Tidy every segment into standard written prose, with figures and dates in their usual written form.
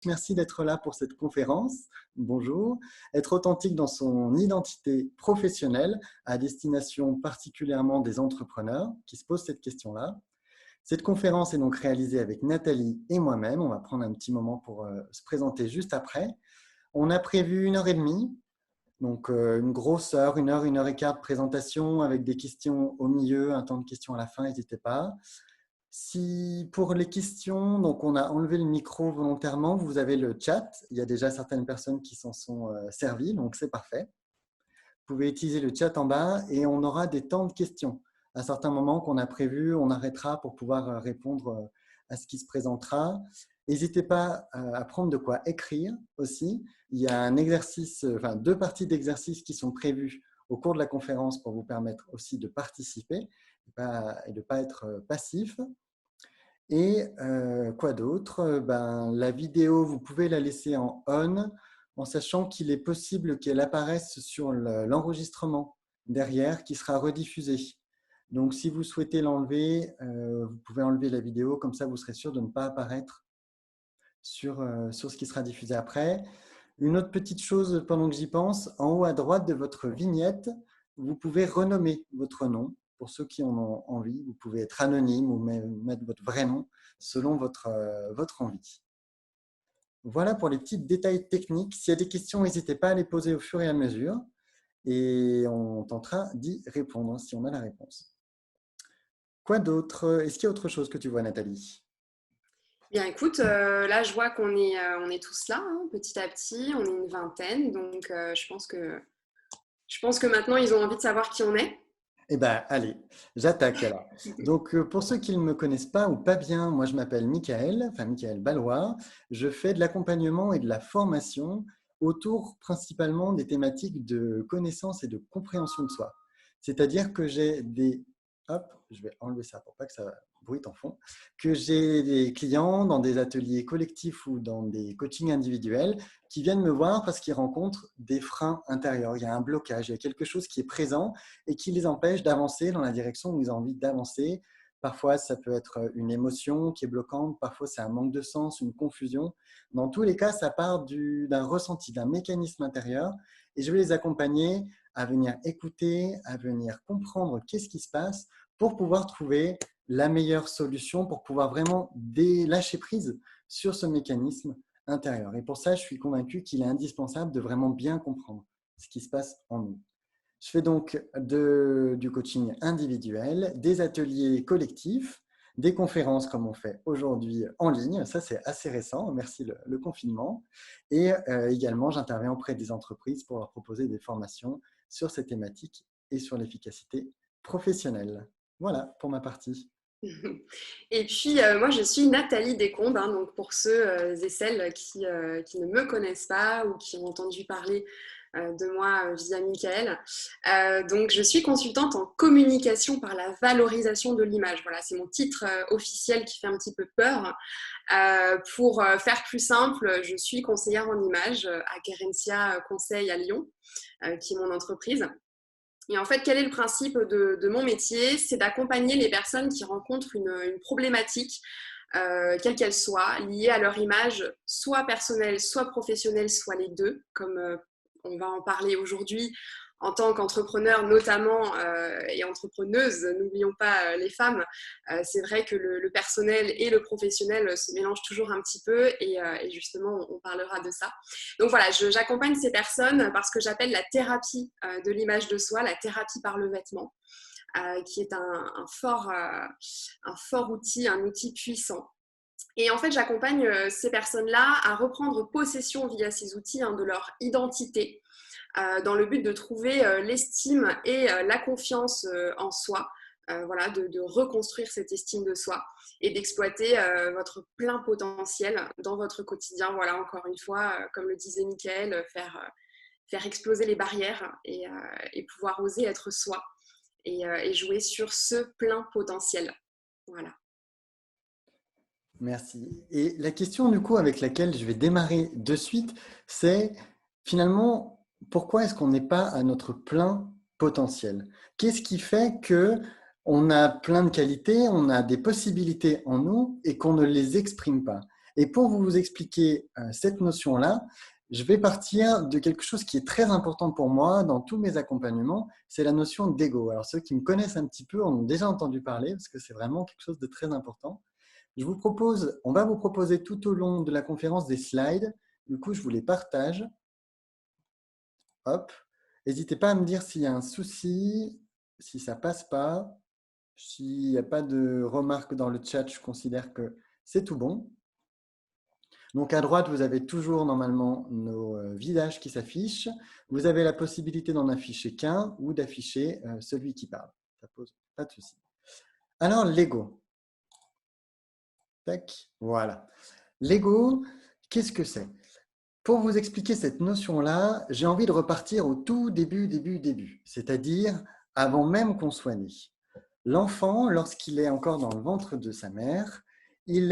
Merci d'être là pour cette conférence. Bonjour. Être authentique dans son identité professionnelle à destination particulièrement des entrepreneurs qui se posent cette question-là. Cette conférence est donc réalisée avec Nathalie et moi-même. On va prendre un petit moment pour se présenter juste après. On a prévu 1h30, donc une grosse heure, 1 heure et quart de présentation avec des questions au milieu, un temps de questions à la fin, n'hésitez pas. Si pour les questions, donc on a enlevé le micro volontairement, vous avez le chat. Il y a déjà certaines personnes qui s'en sont servies, donc c'est parfait. Vous pouvez utiliser le chat en bas et on aura des temps de questions. À certains moments qu'on a prévus, on arrêtera pour pouvoir répondre à ce qui se présentera. N'hésitez pas à prendre de quoi écrire aussi. Il y a un exercice, enfin 2 parties d'exercice qui sont prévues au cours de la conférence pour vous permettre aussi de participer et de ne pas être passif. Et quoi d'autre? La vidéo, vous pouvez la laisser en on, en sachant qu'il est possible qu'elle apparaisse sur l'enregistrement derrière qui sera rediffusé. Donc, si vous souhaitez l'enlever, vous pouvez enlever la vidéo, comme ça vous serez sûr de ne pas apparaître sur ce qui sera diffusé après. Une autre petite chose pendant que j'y pense, en haut à droite de votre vignette, vous pouvez renommer votre nom. Pour ceux qui en ont envie, vous pouvez être anonyme ou mettre votre vrai nom selon votre envie. Voilà pour les petits détails techniques. S'il y a des questions, n'hésitez pas à les poser au fur et à mesure et on tentera d'y répondre si on a la réponse. Quoi d'autre? Est-ce qu'il y a autre chose que tu vois, Nathalie? Bien, écoute, là, je vois on est tous là, hein, petit à petit. On est une vingtaine, donc je pense que maintenant, ils ont envie de savoir qui on est. Eh bien, allez, j'attaque alors. Donc, pour ceux qui ne me connaissent pas ou pas bien, moi, je m'appelle Michael, enfin Michael Ballois. Je fais de l'accompagnement et de la formation autour principalement des thématiques de connaissance et de compréhension de soi. C'est-à-dire que j'ai des… Hop, je vais enlever ça pour pas que ça bruite en fond. Que j'ai des clients dans des ateliers collectifs ou dans des coachings individuels qui viennent me voir parce qu'ils rencontrent des freins intérieurs. Il y a un blocage, il y a quelque chose qui est présent et qui les empêche d'avancer dans la direction où ils ont envie d'avancer. Parfois, ça peut être une émotion qui est bloquante, parfois c'est un manque de sens, une confusion. Dans tous les cas, ça part d'un ressenti, d'un mécanisme intérieur et je vais les accompagner à venir écouter, à venir comprendre qu'est-ce qui se passe pour pouvoir trouver la meilleure solution, pour pouvoir vraiment lâcher prise sur ce mécanisme intérieur. Et pour ça, je suis convaincu qu'il est indispensable de vraiment bien comprendre ce qui se passe en nous. Je fais donc du coaching individuel, des ateliers collectifs, des conférences comme on fait aujourd'hui en ligne. Ça, c'est assez récent, merci le confinement. Et également, j'interviens auprès des entreprises pour leur proposer des formations sur ces thématiques et sur l'efficacité professionnelle. Voilà pour ma partie. Et puis, moi, je suis Nathalie Descombes, hein, donc pour ceux et celles qui ne me connaissent pas ou qui ont entendu parler de moi via Michael. Donc, je suis consultante en communication par la valorisation de l'image. Voilà, c'est mon titre officiel qui fait un petit peu peur. Pour faire plus simple, je suis conseillère en image à Kerencia Conseil à Lyon, qui est mon entreprise. Et en fait, quel est le principe de mon métier? C'est d'accompagner les personnes qui rencontrent une problématique, quelle qu'elle soit, liée à leur image, soit personnelle, soit professionnelle, soit les deux, comme on va en parler aujourd'hui en tant qu'entrepreneur notamment et entrepreneuse, n'oublions pas les femmes, c'est vrai que le personnel et le professionnel se mélangent toujours un petit peu et justement on parlera de ça. Donc voilà, j'accompagne ces personnes parce que j'appelle la thérapie de l'image de soi, la thérapie par le vêtement, qui est un fort outil, un outil puissant. Et en fait, j'accompagne ces personnes-là à reprendre possession via ces outils de leur identité, dans le but de trouver l'estime et la confiance en soi, voilà, de reconstruire cette estime de soi et d'exploiter votre plein potentiel dans votre quotidien. Voilà, encore une fois, comme le disait Michael, faire exploser les barrières et pouvoir oser être soi et jouer sur ce plein potentiel. Voilà. Merci. Et la question du coup avec laquelle je vais démarrer de suite, c'est finalement pourquoi est-ce qu'on n'est pas à notre plein potentiel? Qu'est-ce qui fait que on a plein de qualités, on a des possibilités en nous et qu'on ne les exprime pas? Et pour vous expliquer cette notion-là, je vais partir de quelque chose qui est très important pour moi dans tous mes accompagnements, c'est la notion d'ego. Alors ceux qui me connaissent un petit peu en ont déjà entendu parler parce que c'est vraiment quelque chose de très important. On va vous proposer tout au long de la conférence des slides. Du coup, je vous les partage. Hop. N'hésitez pas à me dire s'il y a un souci, si ça ne passe pas. S'il n'y a pas de remarques dans le chat, je considère que c'est tout bon. Donc à droite, vous avez toujours normalement nos visages qui s'affichent. Vous avez la possibilité d'en afficher qu'un ou d'afficher celui qui parle. Ça pose pas de souci. Alors l'ego. Tac, voilà. L'ego, qu'est-ce que c'est? Pour vous expliquer cette notion-là, j'ai envie de repartir au tout début, c'est-à-dire avant même qu'on soit né. L'enfant, lorsqu'il est encore dans le ventre de sa mère, il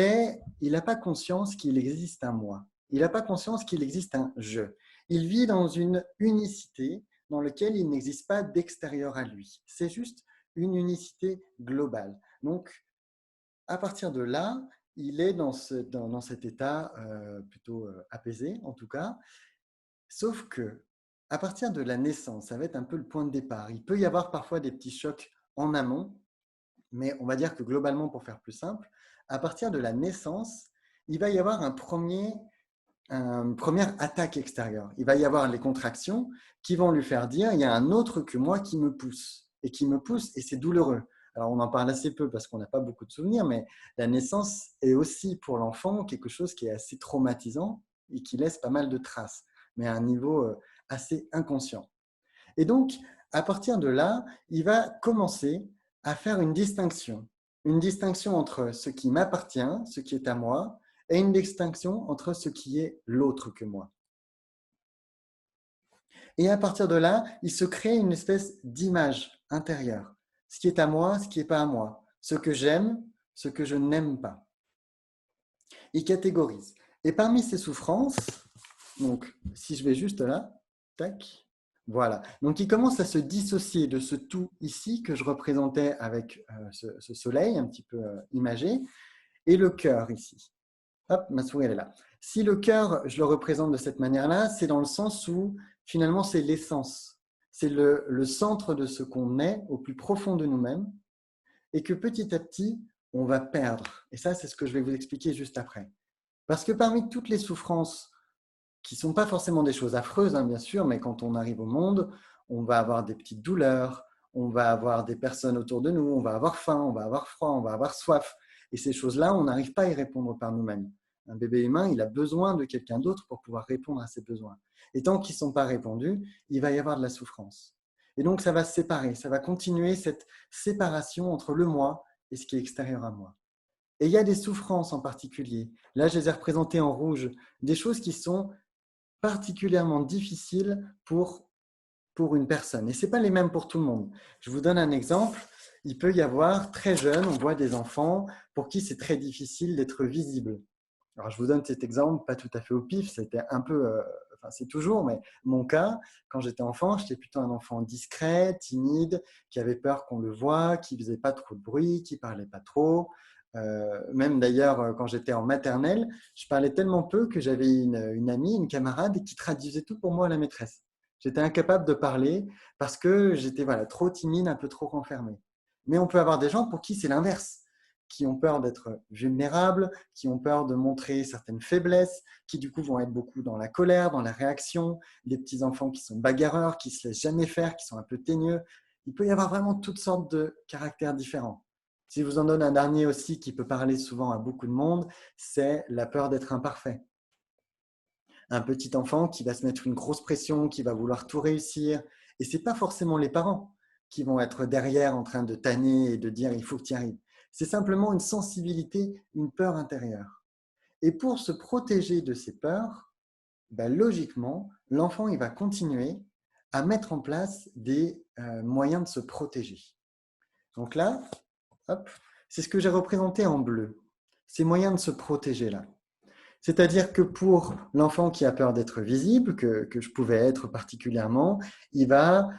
n'a pas conscience qu'il existe un moi. Il n'a pas conscience qu'il existe un je. Il vit dans une unicité dans laquelle il n'existe pas d'extérieur à lui. C'est juste une unicité globale. Donc, à partir de là, il est dans cet état plutôt apaisé, en tout cas. Sauf que, à partir de la naissance, ça va être un peu le point de départ. Il peut y avoir parfois des petits chocs en amont, mais on va dire que globalement, pour faire plus simple, à partir de la naissance, il va y avoir une première attaque extérieure. Il va y avoir les contractions qui vont lui faire dire il y a un autre que moi qui me pousse, et c'est douloureux. Alors, on en parle assez peu parce qu'on n'a pas beaucoup de souvenirs, mais la naissance est aussi pour l'enfant quelque chose qui est assez traumatisant et qui laisse pas mal de traces, mais à un niveau assez inconscient. Et donc, à partir de là, il va commencer à faire une distinction entre ce qui m'appartient, ce qui est à moi, et une distinction entre ce qui est l'autre que moi. Et à partir de là, il se crée une espèce d'image intérieure. Ce qui est à moi, ce qui n'est pas à moi. Ce que j'aime, ce que je n'aime pas. Il catégorise. Et parmi ces souffrances, donc si je vais juste là, tac, voilà. Donc il commence à se dissocier de ce tout ici que je représentais avec ce soleil un petit peu imagé, et le cœur ici. Hop, ma souris elle est là. Si le cœur, je le représente de cette manière-là, c'est dans le sens où finalement c'est l'essence. C'est le centre de ce qu'on est au plus profond de nous-mêmes et que petit à petit, on va perdre. Et ça, c'est ce que je vais vous expliquer juste après. Parce que parmi toutes les souffrances qui ne sont pas forcément des choses affreuses, hein, bien sûr, mais quand on arrive au monde, on va avoir des petites douleurs, on va avoir des personnes autour de nous, on va avoir faim, on va avoir froid, on va avoir soif. Et ces choses-là, on n'arrive pas à y répondre par nous-mêmes. Un bébé humain, il a besoin de quelqu'un d'autre pour pouvoir répondre à ses besoins. Et tant qu'ils ne sont pas répondus, il va y avoir de la souffrance. Et donc, ça va se séparer, ça va continuer cette séparation entre le moi et ce qui est extérieur à moi. Et il y a des souffrances en particulier. Là, je les ai représentées en rouge, des choses qui sont particulièrement difficiles pour une personne. Et ce n'est pas les mêmes pour tout le monde. Je vous donne un exemple. Il peut y avoir, très jeune, on voit des enfants pour qui c'est très difficile d'être visible. Alors, je vous donne cet exemple, pas tout à fait au pif, c'était un peu, enfin c'est toujours, mais mon cas, quand j'étais enfant, j'étais plutôt un enfant discret, timide, qui avait peur qu'on le voie, qui faisait pas trop de bruit, qui parlait pas trop. Même d'ailleurs, quand j'étais en maternelle, je parlais tellement peu que j'avais une amie, une camarade qui traduisait tout pour moi à la maîtresse. J'étais incapable de parler parce que j'étais trop timide, un peu trop renfermé. Mais on peut avoir des gens pour qui c'est l'inverse, qui ont peur d'être vulnérables, qui ont peur de montrer certaines faiblesses, qui du coup vont être beaucoup dans la colère, dans la réaction, des petits enfants qui sont bagarreurs, qui ne se laissent jamais faire, qui sont un peu teigneux. Il peut y avoir vraiment toutes sortes de caractères différents. Si je vous en donne un dernier aussi qui peut parler souvent à beaucoup de monde, c'est la peur d'être imparfait. Un petit enfant qui va se mettre une grosse pression, qui va vouloir tout réussir. Et ce n'est pas forcément les parents qui vont être derrière en train de tanner et de dire « il faut que tu y arrives ». C'est simplement une sensibilité, une peur intérieure. Et pour se protéger de ces peurs, logiquement, l'enfant il va continuer à mettre en place des moyens de se protéger. Donc là, hop, c'est ce que j'ai représenté en bleu, ces moyens de se protéger là. C'est-à-dire que pour l'enfant qui a peur d'être visible, que je pouvais être particulièrement, il va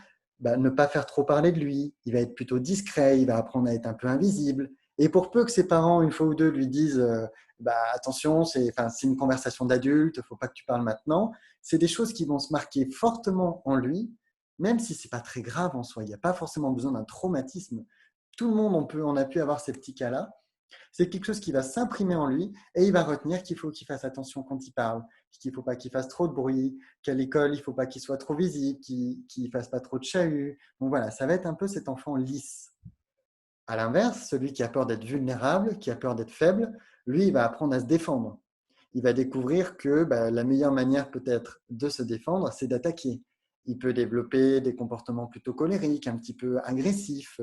ne pas faire trop parler de lui, il va être plutôt discret, il va apprendre à être un peu invisible. Et pour peu que ses parents, une fois ou deux, lui disent bah, attention, c'est une conversation d'adulte, il ne faut pas que tu parles maintenant, c'est des choses qui vont se marquer fortement en lui, même si ce n'est pas très grave en soi. Il n'y a pas forcément besoin d'un traumatisme. Tout le monde, on a pu avoir ces petits cas-là. C'est quelque chose qui va s'imprimer en lui et il va retenir qu'il faut qu'il fasse attention quand il parle, qu'il ne faut pas qu'il fasse trop de bruit, qu'à l'école, il ne faut pas qu'il soit trop visible, qu'il ne fasse pas trop de chahut. Donc voilà, ça va être un peu cet enfant lisse. À l'inverse, celui qui a peur d'être vulnérable, qui a peur d'être faible, lui, il va apprendre à se défendre. Il va découvrir que la meilleure manière peut-être de se défendre, c'est d'attaquer. Il peut développer des comportements plutôt colériques, un petit peu agressifs,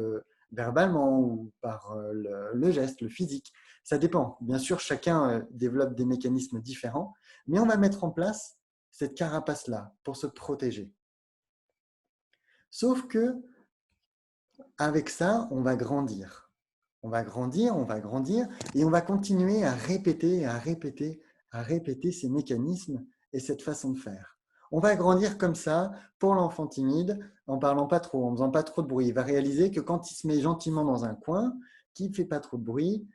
verbalement ou par le geste, le physique. Ça dépend. Bien sûr, chacun développe des mécanismes différents, mais on va mettre en place cette carapace-là pour se protéger. Sauf que avec ça, on va grandir. On va grandir, on va grandir, et on va continuer à répéter, à répéter, à répéter ces mécanismes et cette façon de faire. On va grandir comme ça pour l'enfant timide, en parlant pas trop, en faisant pas trop de bruit. Il va réaliser que quand il se met gentiment dans un coin, qu'il ne fait pas trop de bruit,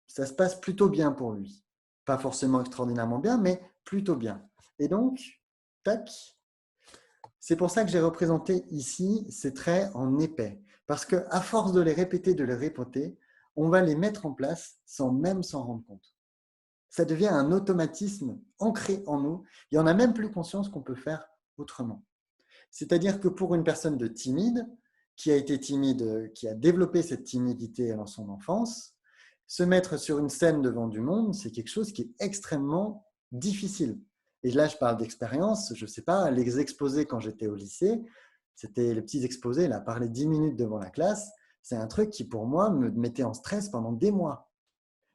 ça se passe plutôt bien pour lui. Pas forcément extraordinairement bien, mais plutôt bien. Et donc, tac, c'est pour ça que j'ai représenté ici ces traits en épais. Parce qu'à force de les répéter, on va les mettre en place sans même s'en rendre compte. Ça devient un automatisme ancré en nous et on n'a même plus conscience qu'on peut faire autrement. C'est-à-dire que pour une personne de timide, qui a été timide, qui a développé cette timidité dans son enfance, se mettre sur une scène devant du monde, c'est quelque chose qui est extrêmement difficile. Et là, je parle d'expérience, je ne sais pas, les exposés quand j'étais au lycée, c'était les petits exposés, là, parler 10 minutes devant la classe, c'est un truc qui pour moi me mettait en stress pendant des mois.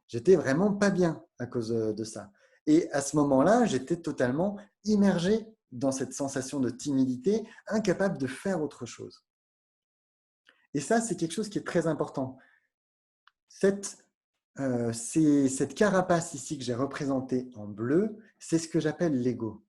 J'étais vraiment pas bien à cause de ça. Et à ce moment-là, j'étais totalement immergé dans cette sensation de timidité, incapable de faire autre chose. Et ça, c'est quelque chose qui est très important. Cette carapace ici que j'ai représentée en bleu, c'est ce que j'appelle l'ego.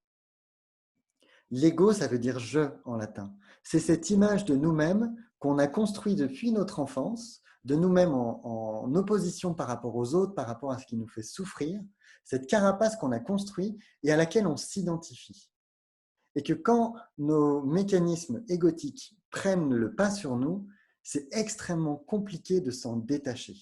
L'ego, ça veut dire je en latin. C'est cette image de nous-mêmes qu'on a construit depuis notre enfance, de nous-mêmes en opposition par rapport aux autres, par rapport à ce qui nous fait souffrir, cette carapace qu'on a construite et à laquelle on s'identifie. Et que quand nos mécanismes égotiques prennent le pas sur nous, c'est extrêmement compliqué de s'en détacher.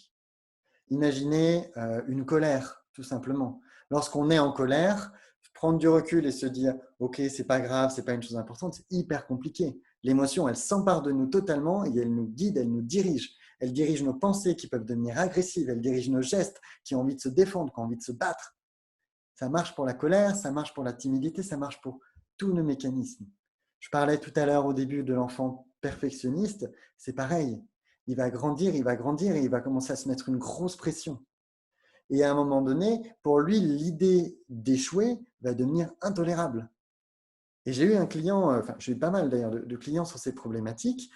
Imaginez une colère, tout simplement. Lorsqu'on est en colère, prendre du recul et se dire « Ok, c'est pas grave, c'est pas une chose importante », c'est hyper compliqué. L'émotion, elle s'empare de nous totalement et elle nous guide, elle nous dirige. Elle dirige nos pensées qui peuvent devenir agressives, elle dirige nos gestes qui ont envie de se défendre, qui ont envie de se battre. Ça marche pour la colère, ça marche pour la timidité, ça marche pour tous nos mécanismes. Je parlais tout à l'heure au début de l'enfant perfectionniste, c'est pareil. Il va grandir et il va commencer à se mettre une grosse pression. Et à un moment donné, pour lui, l'idée d'échouer va devenir intolérable. Et j'ai eu un client, enfin j'ai eu pas mal d'ailleurs de clients sur ces problématiques.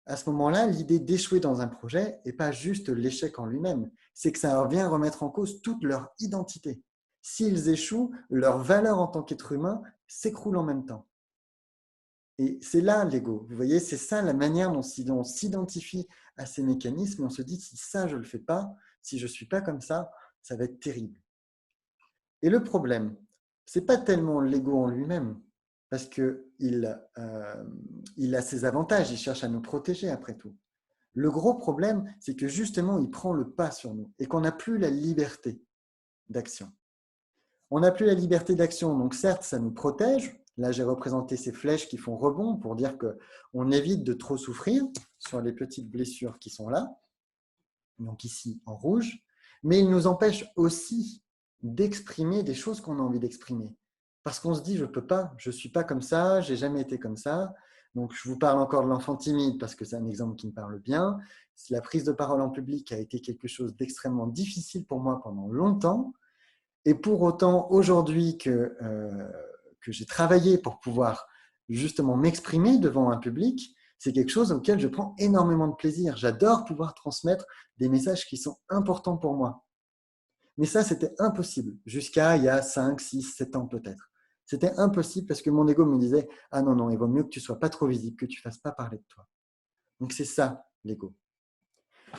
À ce moment-là, l'idée d'échouer dans un projet n'est pas juste l'échec en lui-même, c'est que ça vient remettre en cause toute leur identité. S'ils échouent, leur valeur en tant qu'être humain s'écroule en même temps. Et c'est là l'ego. Vous voyez, c'est ça la manière dont on s'identifie à ces mécanismes et on se dit si ça, je ne le fais pas, si je ne suis pas comme ça va être terrible. Et le problème, ce n'est pas tellement l'ego en lui-même, parce qu'il a ses avantages, il cherche à nous protéger après tout. Le gros problème, c'est que justement, il prend le pas sur nous et qu'on n'a plus la liberté d'action. On n'a plus la liberté d'action, donc certes, ça nous protège. Là, j'ai représenté ces flèches qui font rebond pour dire qu'on évite de trop souffrir sur les petites blessures qui sont là, donc ici en rouge, mais il nous empêche aussi d'exprimer des choses qu'on a envie d'exprimer. Parce qu'on se dit, je ne peux pas, je ne suis pas comme ça, je n'ai jamais été comme ça. Donc, je vous parle encore de l'enfant timide parce que c'est un exemple qui me parle bien. La prise de parole en public a été quelque chose d'extrêmement difficile pour moi pendant longtemps. Et pour autant, aujourd'hui que j'ai travaillé pour pouvoir justement m'exprimer devant un public, c'est quelque chose auquel je prends énormément de plaisir. J'adore pouvoir transmettre des messages qui sont importants pour moi. Mais ça, c'était impossible jusqu'à il y a 5, 6, 7 ans peut-être. C'était impossible parce que mon ego me disait « Ah non, non, il vaut mieux que tu ne sois pas trop visible, que tu ne fasses pas parler de toi. » Donc c'est ça, l'ego.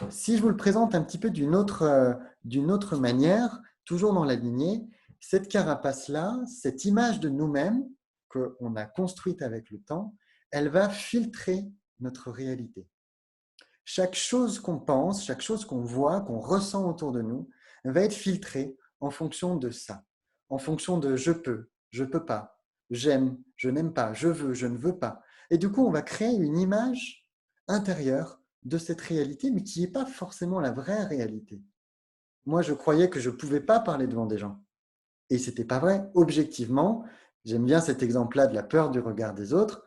Si je vous le présente un petit peu d'une autre manière, toujours dans la lignée, cette carapace-là, cette image de nous-mêmes qu'on a construite avec le temps, elle va filtrer notre réalité. Chaque chose qu'on pense, chaque chose qu'on voit, qu'on ressent autour de nous, va être filtrée en fonction de ça, en fonction de je peux pas, j'aime, je n'aime pas, je veux, je ne veux pas. Et du coup, on va créer une image intérieure de cette réalité, mais qui n'est pas forcément la vraie réalité. Moi, je croyais que je ne pouvais pas parler devant des gens. Et ce n'était pas vrai. Objectivement, j'aime bien cet exemple-là de la peur du regard des autres.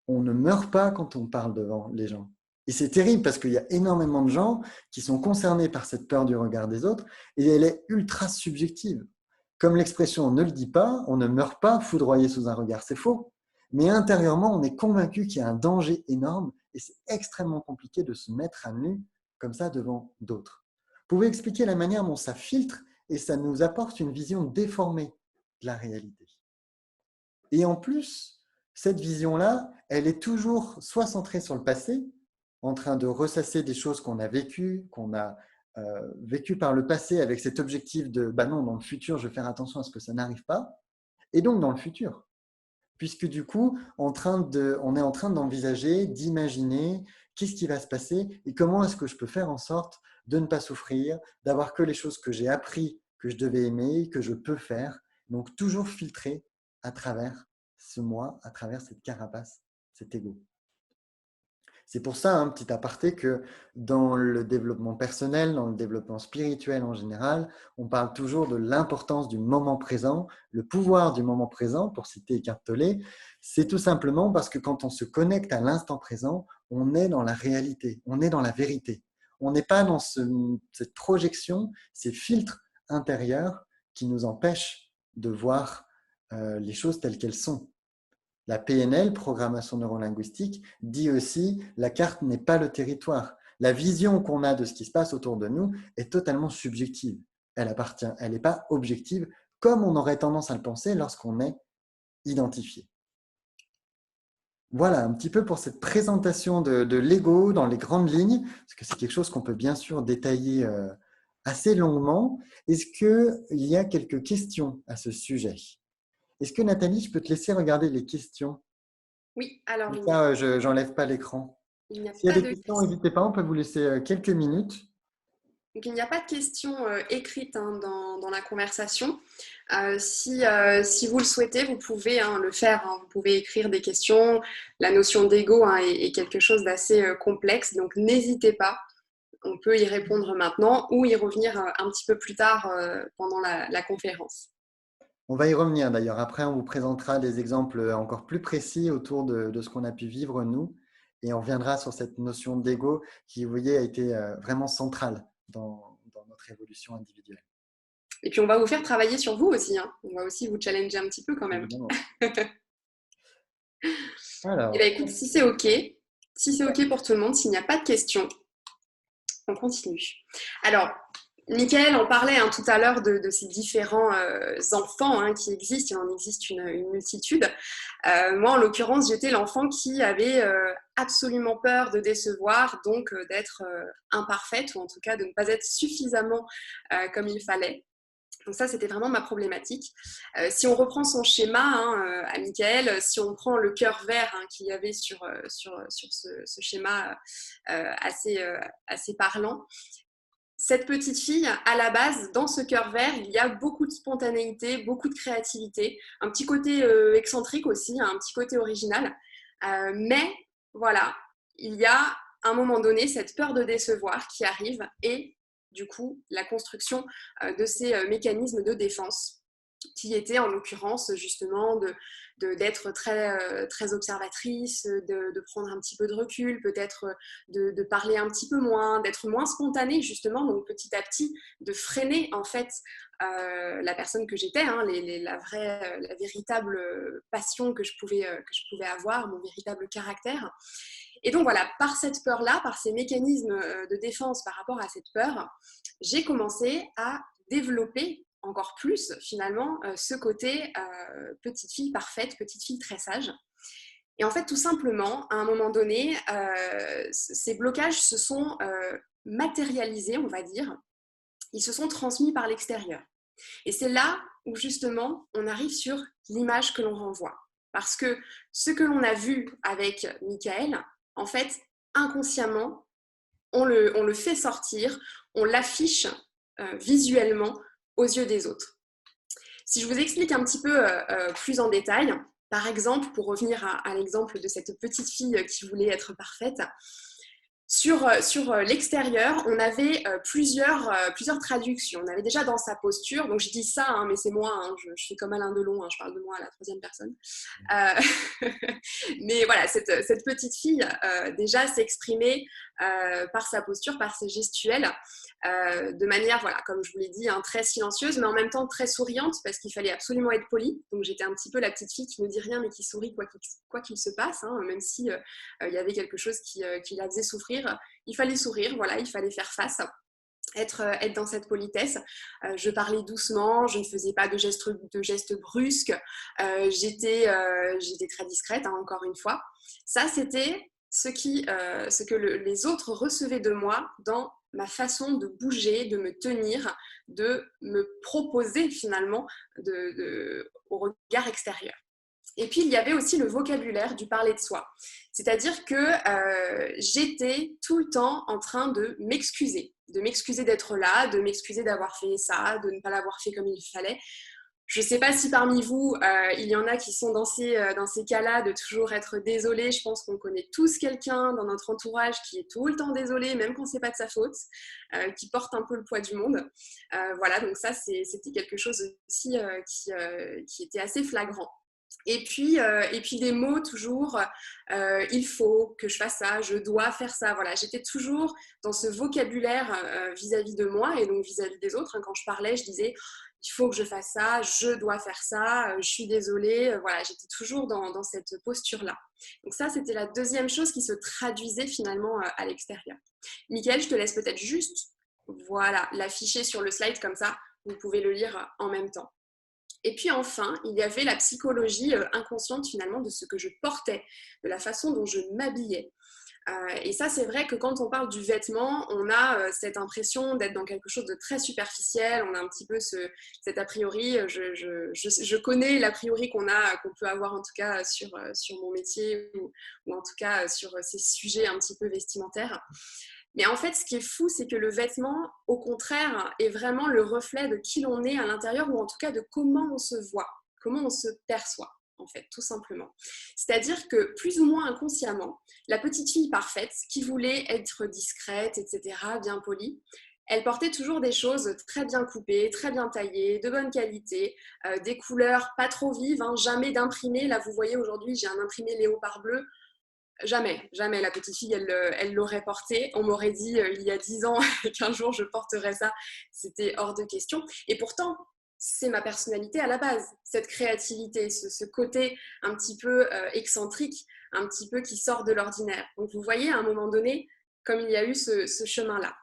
On ne meurt pas quand on parle devant les gens. Et c'est terrible parce qu'il y a énormément de gens qui sont concernés par cette peur du regard des autres et elle est ultra subjective. Comme l'expression ne le dit pas, on ne meurt pas foudroyé sous un regard, c'est faux. Mais intérieurement, on est convaincu qu'il y a un danger énorme et c'est extrêmement compliqué de se mettre à nu comme ça devant d'autres. Vous pouvez expliquer la manière dont ça filtre et ça nous apporte une vision déformée de la réalité. Et en plus, cette vision-là, elle est toujours soit centrée sur le passé, en train de ressasser des choses qu'on a vécues, qu'on a vécues par le passé avec cet objectif de bah non, dans le futur, je vais faire attention à ce que ça n'arrive pas, et donc dans le futur. Puisque du coup, on est en train d'envisager, d'imaginer qu'est-ce qui va se passer et comment est-ce que je peux faire en sorte de ne pas souffrir, d'avoir que les choses que j'ai appris, que je devais aimer, que je peux faire. Donc toujours filtrer à travers ce moi, à travers cette carapace, cet ego. C'est pour ça, un petit aparté, que dans le développement personnel, dans le développement spirituel en général, on parle toujours de l'importance du moment présent, le pouvoir du moment présent, pour citer Eckhart Tolle. C'est tout simplement parce que quand on se connecte à l'instant présent, on est dans la réalité, on est dans la vérité. On n'est pas dans cette projection, ces filtres intérieurs qui nous empêchent de voir les choses telles qu'elles sont. La PNL, programmation neurolinguistique, dit aussi la carte n'est pas le territoire. La vision qu'on a de ce qui se passe autour de nous est totalement subjective. Elle n'est pas objective, comme on aurait tendance à le penser lorsqu'on est identifié. Voilà un petit peu pour cette présentation de l'ego dans les grandes lignes, parce que c'est quelque chose qu'on peut bien sûr détailler assez longuement. Est-ce qu'il y a quelques questions à ce sujet? Est-ce que Nathalie, je peux te laisser regarder les questions? Oui, alors Comme ça, je n'enlève pas l'écran. il n'y a S'il y a pas des de questions, n'hésitez pas, on peut vous laisser quelques minutes. Donc, il n'y a pas de questions écrites hein, dans la conversation. Si vous le souhaitez, vous pouvez le faire. Hein. Vous pouvez écrire des questions. La notion d'ego hein, est quelque chose d'assez complexe, donc n'hésitez pas. On peut y répondre maintenant ou y revenir un petit peu plus tard pendant la conférence. On va y revenir d'ailleurs. Après, on vous présentera des exemples encore plus précis autour de ce qu'on a pu vivre nous. Et on reviendra sur cette notion d'ego qui, vous voyez, a été vraiment centrale dans notre évolution individuelle. Et puis, on va vous faire travailler sur vous aussi. Hein. On va aussi vous challenger un petit peu quand même. Évidemment. Et bien, Alors, écoute, si c'est OK pour tout le monde, s'il n'y a pas de questions, on continue. Alors, Mickaël en parlait hein, tout à l'heure de ces différents enfants hein, qui existent. Il en existe une multitude. Moi, en l'occurrence, j'étais l'enfant qui avait absolument peur de décevoir, donc d'être imparfaite, ou en tout cas de ne pas être suffisamment comme il fallait. Donc ça, c'était vraiment ma problématique. Si on reprend son schéma hein, à Mickaël, si on prend le cœur vert hein, qu'il y avait sur ce schéma assez parlant, cette petite fille, à la base, dans ce cœur vert, il y a beaucoup de spontanéité, beaucoup de créativité, un petit côté excentrique aussi, un petit côté original. Mais voilà, il y a à un moment donné cette peur de décevoir qui arrive et du coup la construction de ces mécanismes de défense qui étaient en l'occurrence justement d'être très observatrice, de prendre un petit peu de recul, peut-être de parler un petit peu moins, d'être moins spontanée justement, donc petit à petit de freiner en fait la personne que j'étais, hein, la véritable passion que je pouvais avoir, mon véritable caractère. Et donc voilà, par cette peur-là, par ces mécanismes de défense par rapport à cette peur, j'ai commencé à développer encore plus finalement ce côté petite fille parfaite, petite fille très sage. Et en fait, tout simplement, à un moment donné, ces blocages se sont matérialisés, on va dire, ils se sont transmis par l'extérieur. Et c'est là où justement on arrive sur l'image que l'on renvoie. Parce que ce que l'on a vu avec Michael, en fait, inconsciemment, on le fait sortir, on l'affiche visuellement aux yeux des autres. Si je vous explique un petit peu plus en détail, par exemple, pour revenir à l'exemple de cette petite fille qui voulait être parfaite, sur l'extérieur, on avait plusieurs traductions. On avait déjà dans sa posture, donc je dis ça, hein, mais c'est moi, hein, je fais comme Alain Delon, hein, je parle de moi à la troisième personne. Mais voilà, cette petite fille déjà s'exprimait par sa posture, par ses gestuels, de manière, voilà, comme je vous l'ai dit, hein, très silencieuse, mais en même temps très souriante, parce qu'il fallait absolument être poli. Donc j'étais un petit peu la petite fille qui ne dit rien, mais qui sourit quoi qu'il se passe, hein, même si il y avait quelque chose qui la faisait souffrir. Il fallait sourire, voilà, il fallait faire face. Être dans cette politesse. Je parlais doucement, je ne faisais pas de gestes brusques, j'étais très discrète, hein, encore une fois. Ça, c'était ce que les autres recevaient de moi dans ma façon de bouger, de me tenir, de me proposer finalement au regard extérieur. Et puis, il y avait aussi le vocabulaire du parler de soi. C'est-à-dire que j'étais tout le temps en train de m'excuser d'être là, de m'excuser d'avoir fait ça, de ne pas l'avoir fait comme il fallait. Je ne sais pas si parmi vous, il y en a qui sont dans ces cas-là, de toujours être désolé. Je pense qu'on connaît tous quelqu'un dans notre entourage qui est tout le temps désolé, même quand ce n'est pas de sa faute, qui porte un peu le poids du monde. Voilà, donc ça, c'était quelque chose aussi qui était assez flagrant. Et puis des mots toujours, il faut que je fasse ça, je dois faire ça. Voilà, j'étais toujours dans ce vocabulaire vis-à-vis de moi et donc vis-à-vis des autres. Hein, quand je parlais, je disais, il faut que je fasse ça, je dois faire ça, je suis désolée. Voilà, j'étais toujours dans cette posture-là. Donc ça, c'était la deuxième chose qui se traduisait finalement à l'extérieur. Mickaël, je te laisse peut-être juste, voilà, l'afficher sur le slide comme ça, vous pouvez le lire en même temps. Et puis enfin, il y avait la psychologie inconsciente finalement de ce que je portais, de la façon dont je m'habillais. Et ça, c'est vrai que quand on parle du vêtement, on a cette impression d'être dans quelque chose de très superficiel. On a un petit peu cet a priori. Je connais l'a priori qu'on peut avoir en tout cas sur mon métier ou en tout cas sur ces sujets un petit peu vestimentaires. Mais en fait, ce qui est fou, c'est que le vêtement, au contraire, est vraiment le reflet de qui l'on est à l'intérieur ou en tout cas de comment on se voit, comment on se perçoit, en fait, tout simplement. C'est-à-dire que plus ou moins inconsciemment, la petite fille parfaite qui voulait être discrète, etc., bien polie, elle portait toujours des choses très bien coupées, très bien taillées, de bonne qualité, des couleurs pas trop vives, hein, jamais d'imprimé. Là, vous voyez, aujourd'hui, j'ai un imprimé léopard bleu. Jamais la petite fille, elle l'aurait porté. On m'aurait dit il y a 10 ans qu'un jour je porterais ça. C'était hors de question. Et pourtant, c'est ma personnalité à la base, cette créativité, ce côté un petit peu excentrique, un petit peu qui sort de l'ordinaire. Donc vous voyez, à un moment donné, comme il y a eu ce chemin-là.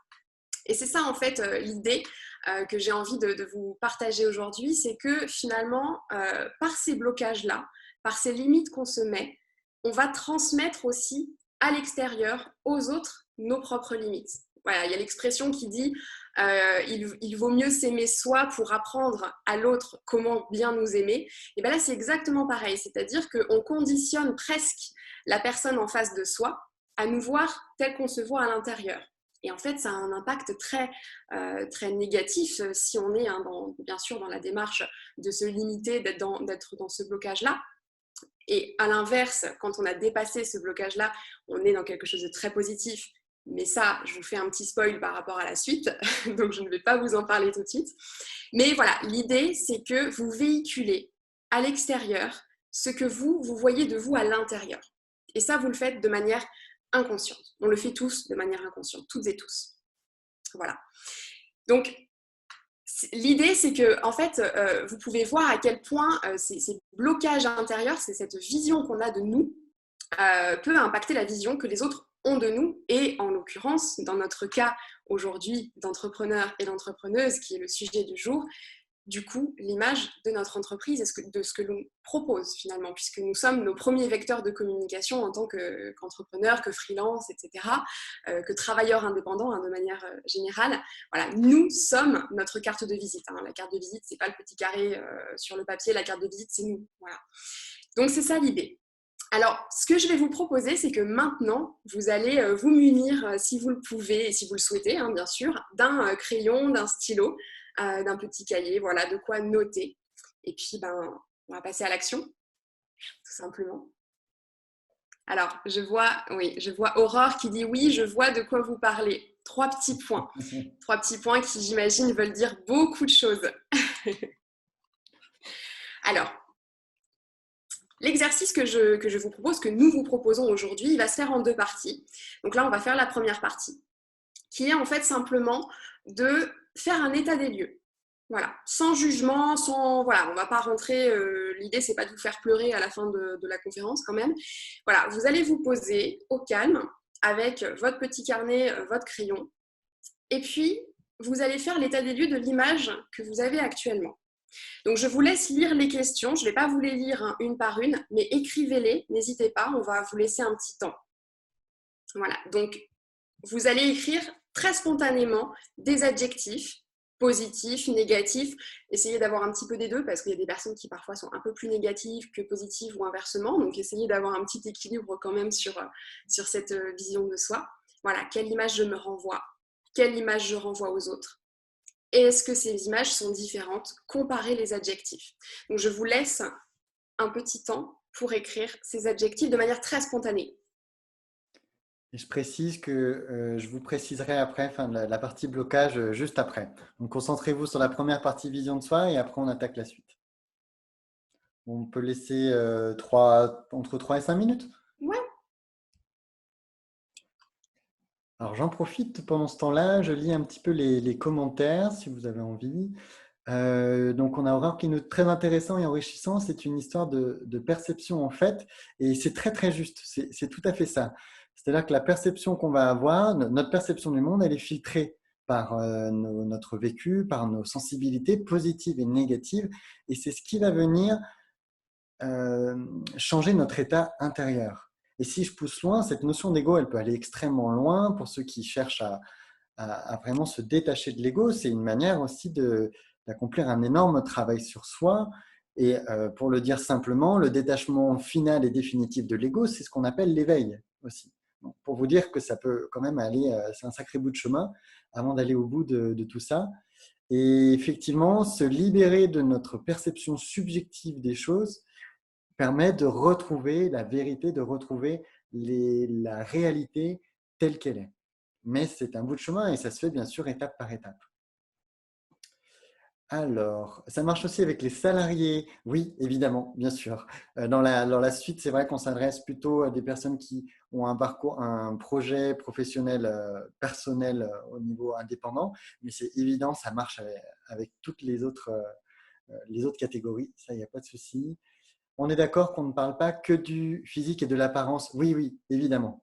Et c'est ça en fait l'idée que j'ai envie de vous partager aujourd'hui, c'est que finalement, par ces blocages-là, par ces limites qu'on se met, on va transmettre aussi à l'extérieur, aux autres, nos propres limites. Voilà, il y a l'expression qui dit il vaut mieux s'aimer soi pour apprendre à l'autre comment bien nous aimer. Et bien là, c'est exactement pareil, c'est-à-dire qu'on conditionne presque la personne en face de soi à nous voir tel qu'on se voit à l'intérieur. Et en fait, ça a un impact très négatif si on est bien sûr dans la démarche de se limiter, d'être dans ce blocage-là. Et à l'inverse, quand on a dépassé ce blocage-là, on est dans quelque chose de très positif. Mais ça, je vous fais un petit spoil par rapport à la suite, donc je ne vais pas vous en parler tout de suite. Mais voilà, l'idée, c'est que vous véhiculez à l'extérieur ce que vous voyez de vous à l'intérieur. Et ça, vous le faites de manière inconsciente. On le fait tous de manière inconsciente, toutes et tous. Voilà. Donc, l'idée, c'est que, en fait, vous pouvez voir à quel point ces blocages intérieurs, c'est cette vision qu'on a de nous, peut impacter la vision que les autres ont de nous. Et en l'occurrence, dans notre cas aujourd'hui d'entrepreneur et d'entrepreneuse, qui est le sujet du jour, du coup l'image de notre entreprise et de ce que l'on propose finalement, puisque nous sommes nos premiers vecteurs de communication en tant qu'entrepreneurs, que freelance, etc., que travailleurs indépendants de manière générale. Voilà, nous sommes notre carte de visite. La carte de visite, c'est pas le petit carré sur le papier, la carte de visite, c'est nous. Voilà. Donc c'est ça l'idée. Alors, ce que je vais vous proposer, c'est que maintenant, vous allez vous munir, si vous le pouvez et si vous le souhaitez, bien sûr, d'un crayon, d'un stylo, d'un petit cahier, voilà, de quoi noter. Et puis, on va passer à l'action, tout simplement. Alors, je vois Aurore qui dit oui, je vois de quoi vous parlez. 3 petits points. 3 petits points qui, j'imagine, veulent dire beaucoup de choses. Alors, l'exercice que je vous propose, que nous vous proposons aujourd'hui, il va se faire en 2 parties. Donc là, on va faire la première partie, qui est en fait simplement de faire un état des lieux. Voilà, sans jugement, voilà, on va pas rentrer. L'idée, c'est pas de vous faire pleurer à la fin de la conférence quand même. Voilà, vous allez vous poser au calme avec votre petit carnet, votre crayon, et puis vous allez faire l'état des lieux de l'image que vous avez actuellement. Donc, je vous laisse lire les questions. Je ne vais pas vous les lire une par une, mais écrivez-les. N'hésitez pas, on va vous laisser un petit temps. Voilà. Donc, vous allez écrire très spontanément des adjectifs positifs, négatifs. Essayez d'avoir un petit peu des deux parce qu'il y a des personnes qui parfois sont un peu plus négatives que positives ou inversement. Donc, essayez d'avoir un petit équilibre quand même sur cette vision de soi. Voilà. Quelle image je me renvoie? Quelle image je renvoie aux autres? Et est-ce que ces images sont différentes? Comparez les adjectifs. Donc, je vous laisse un petit temps pour écrire ces adjectifs de manière très spontanée. Et je précise que je vous préciserai après, enfin, la partie blocage juste après. Donc, concentrez-vous sur la première partie vision de soi et après, on attaque la suite. On peut laisser entre 3 et 5 minutes. Ouais. Alors, j'en profite pendant ce temps-là, je lis un petit peu les commentaires si vous avez envie. Donc, on a Aurore qui nous très intéressant et enrichissant. C'est une histoire de perception en fait, et c'est très très juste. C'est tout à fait ça. C'est-à-dire que la perception qu'on va avoir, notre perception du monde, elle est filtrée par notre vécu, par nos sensibilités positives et négatives, et c'est ce qui va venir changer notre état intérieur. Et si je pousse loin, cette notion d'ego, elle peut aller extrêmement loin pour ceux qui cherchent à vraiment se détacher de l'ego. C'est une manière aussi d'accomplir un énorme travail sur soi. Et pour le dire simplement, le détachement final et définitif de l'ego, c'est ce qu'on appelle l'éveil aussi. Donc, pour vous dire que ça peut quand même aller, c'est un sacré bout de chemin avant d'aller au bout de tout ça. Et effectivement, se libérer de notre perception subjective des choses permet de retrouver la vérité, de retrouver la réalité telle qu'elle est. Mais c'est un bout de chemin et ça se fait bien sûr étape par étape. Alors, ça marche aussi avec les salariés. Oui, évidemment, bien sûr. Dans la suite, c'est vrai qu'on s'adresse plutôt à des personnes qui ont un parcours, un projet professionnel personnel au niveau indépendant, mais c'est évident, ça marche avec toutes les autres catégories. Ça, il n'y a pas de souci. On est d'accord qu'on ne parle pas que du physique et de l'apparence. Oui, oui, évidemment.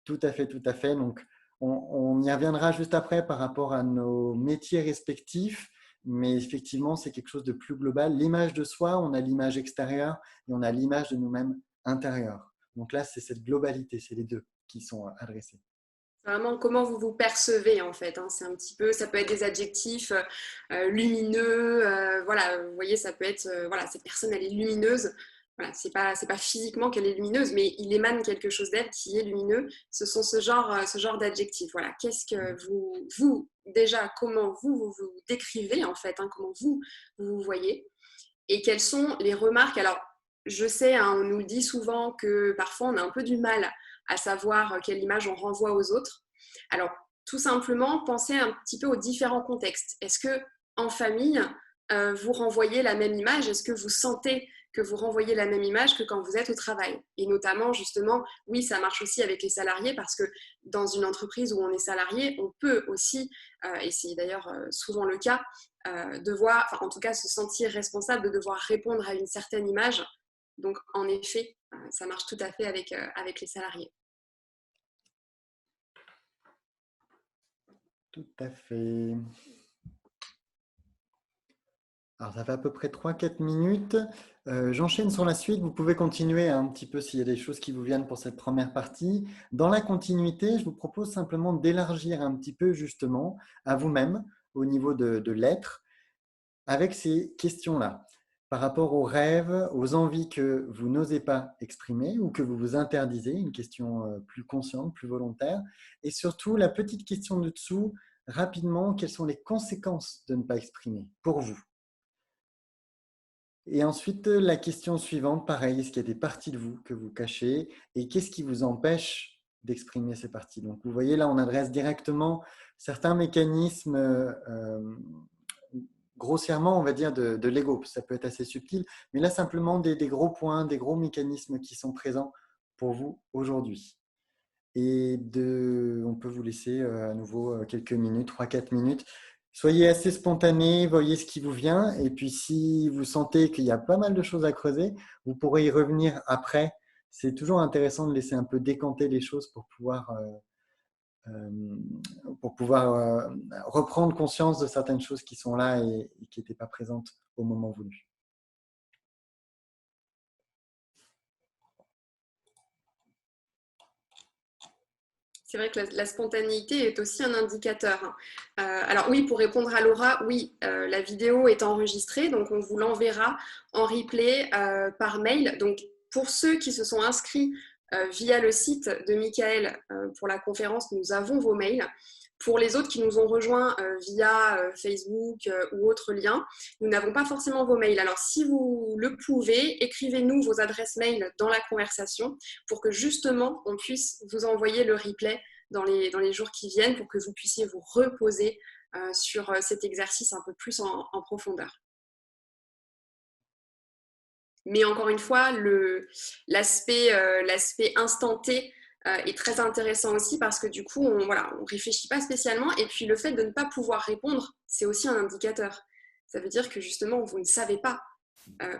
Tout à fait, tout à fait. Donc, on y reviendra juste après par rapport à nos métiers respectifs, mais effectivement, c'est quelque chose de plus global. L'image de soi, on a l'image extérieure et on a l'image de nous-mêmes intérieure. Donc là, c'est cette globalité, c'est les deux qui sont adressés. Vraiment, comment vous vous percevez en fait. C'est un petit peu, ça peut être des adjectifs lumineux. Voilà, vous voyez, ça peut être, voilà, cette personne, elle est lumineuse. Voilà, c'est pas physiquement qu'elle est lumineuse, mais il émane quelque chose d'elle qui est lumineux. Ce sont ce genre d'adjectifs. Voilà, qu'est-ce que vous, déjà, comment vous décrivez en fait, comment vous voyez, et quelles sont les remarques. Alors, je sais, on nous dit souvent que parfois on a un peu du mal à savoir quelle image on renvoie aux autres. Alors, tout simplement, pensez un petit peu aux différents contextes. Est-ce que en famille, vous renvoyez la même image? Est-ce que vous sentez que vous renvoyez la même image que quand vous êtes au travail? Et notamment, justement, oui, ça marche aussi avec les salariés parce que dans une entreprise où on est salarié, on peut aussi, et c'est d'ailleurs souvent le cas, devoir, enfin, en tout cas, se sentir responsable de devoir répondre à une certaine image. Donc, en effet, ça marche tout à fait avec les salariés. Tout à fait. Alors, ça fait à peu près 3-4 minutes. J'enchaîne sur la suite. Vous pouvez continuer un petit peu s'il y a des choses qui vous viennent pour cette première partie. Dans la continuité, je vous propose simplement d'élargir un petit peu justement à vous-même au niveau de l'être avec ces questions-là par rapport aux rêves, aux envies que vous n'osez pas exprimer ou que vous vous interdisez, une question plus consciente, plus volontaire. Et surtout, la petite question de dessous, rapidement, quelles sont les conséquences de ne pas exprimer pour vous? Et ensuite, la question suivante, pareil, est-ce qu'il y a des parties de vous que vous cachez et qu'est-ce qui vous empêche d'exprimer ces parties? Donc, vous voyez, là, on adresse directement certains mécanismes, grossièrement, on va dire, de l'ego. Ça peut être assez subtil, mais là, simplement des gros points, des gros mécanismes qui sont présents pour vous aujourd'hui. Et on peut vous laisser à nouveau quelques minutes, 3-4 minutes. Soyez assez spontané, voyez ce qui vous vient. Et puis, si vous sentez qu'il y a pas mal de choses à creuser, vous pourrez y revenir après. C'est toujours intéressant de laisser un peu décanter les choses pour pouvoir reprendre conscience de certaines choses qui sont là et qui n'étaient pas présentes au moment voulu. C'est vrai que la spontanéité est aussi un indicateur, hein. Alors oui, pour répondre à Laura, oui, la vidéo est enregistrée, donc on vous l'enverra en replay par mail. Donc pour ceux qui se sont inscrits via le site de Michael pour la conférence, nous avons vos mails. Pour les autres qui nous ont rejoints via Facebook ou autres liens, nous n'avons pas forcément vos mails. Alors si vous le pouvez, écrivez-nous vos adresses mail dans la conversation pour que justement on puisse vous envoyer le replay dans les jours qui viennent pour que vous puissiez vous reposer sur cet exercice un peu plus en profondeur. Mais encore une fois, l'aspect instant T est très intéressant aussi parce que du coup, on ne réfléchit pas spécialement. Et puis, le fait de ne pas pouvoir répondre, c'est aussi un indicateur. Ça veut dire que justement, vous ne savez pas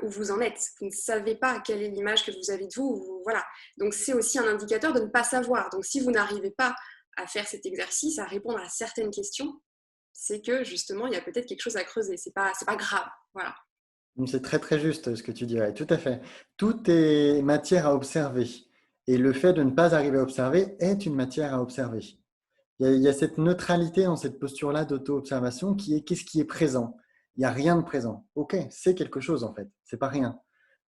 où vous en êtes. Vous ne savez pas quelle est l'image que vous avez de vous. Voilà. Donc, c'est aussi un indicateur de ne pas savoir. Donc, si vous n'arrivez pas à faire cet exercice, à répondre à certaines questions, c'est que justement, il y a peut-être quelque chose à creuser. C'est pas grave. Voilà. C'est très très juste ce que tu dirais, tout à fait. Tout est matière à observer. Et le fait de ne pas arriver à observer est une matière à observer. Il y a cette neutralité dans cette posture-là d'auto-observation qui est qu'est-ce qui est présent. Il n'y a rien de présent. Ok, c'est quelque chose en fait, c'est pas rien.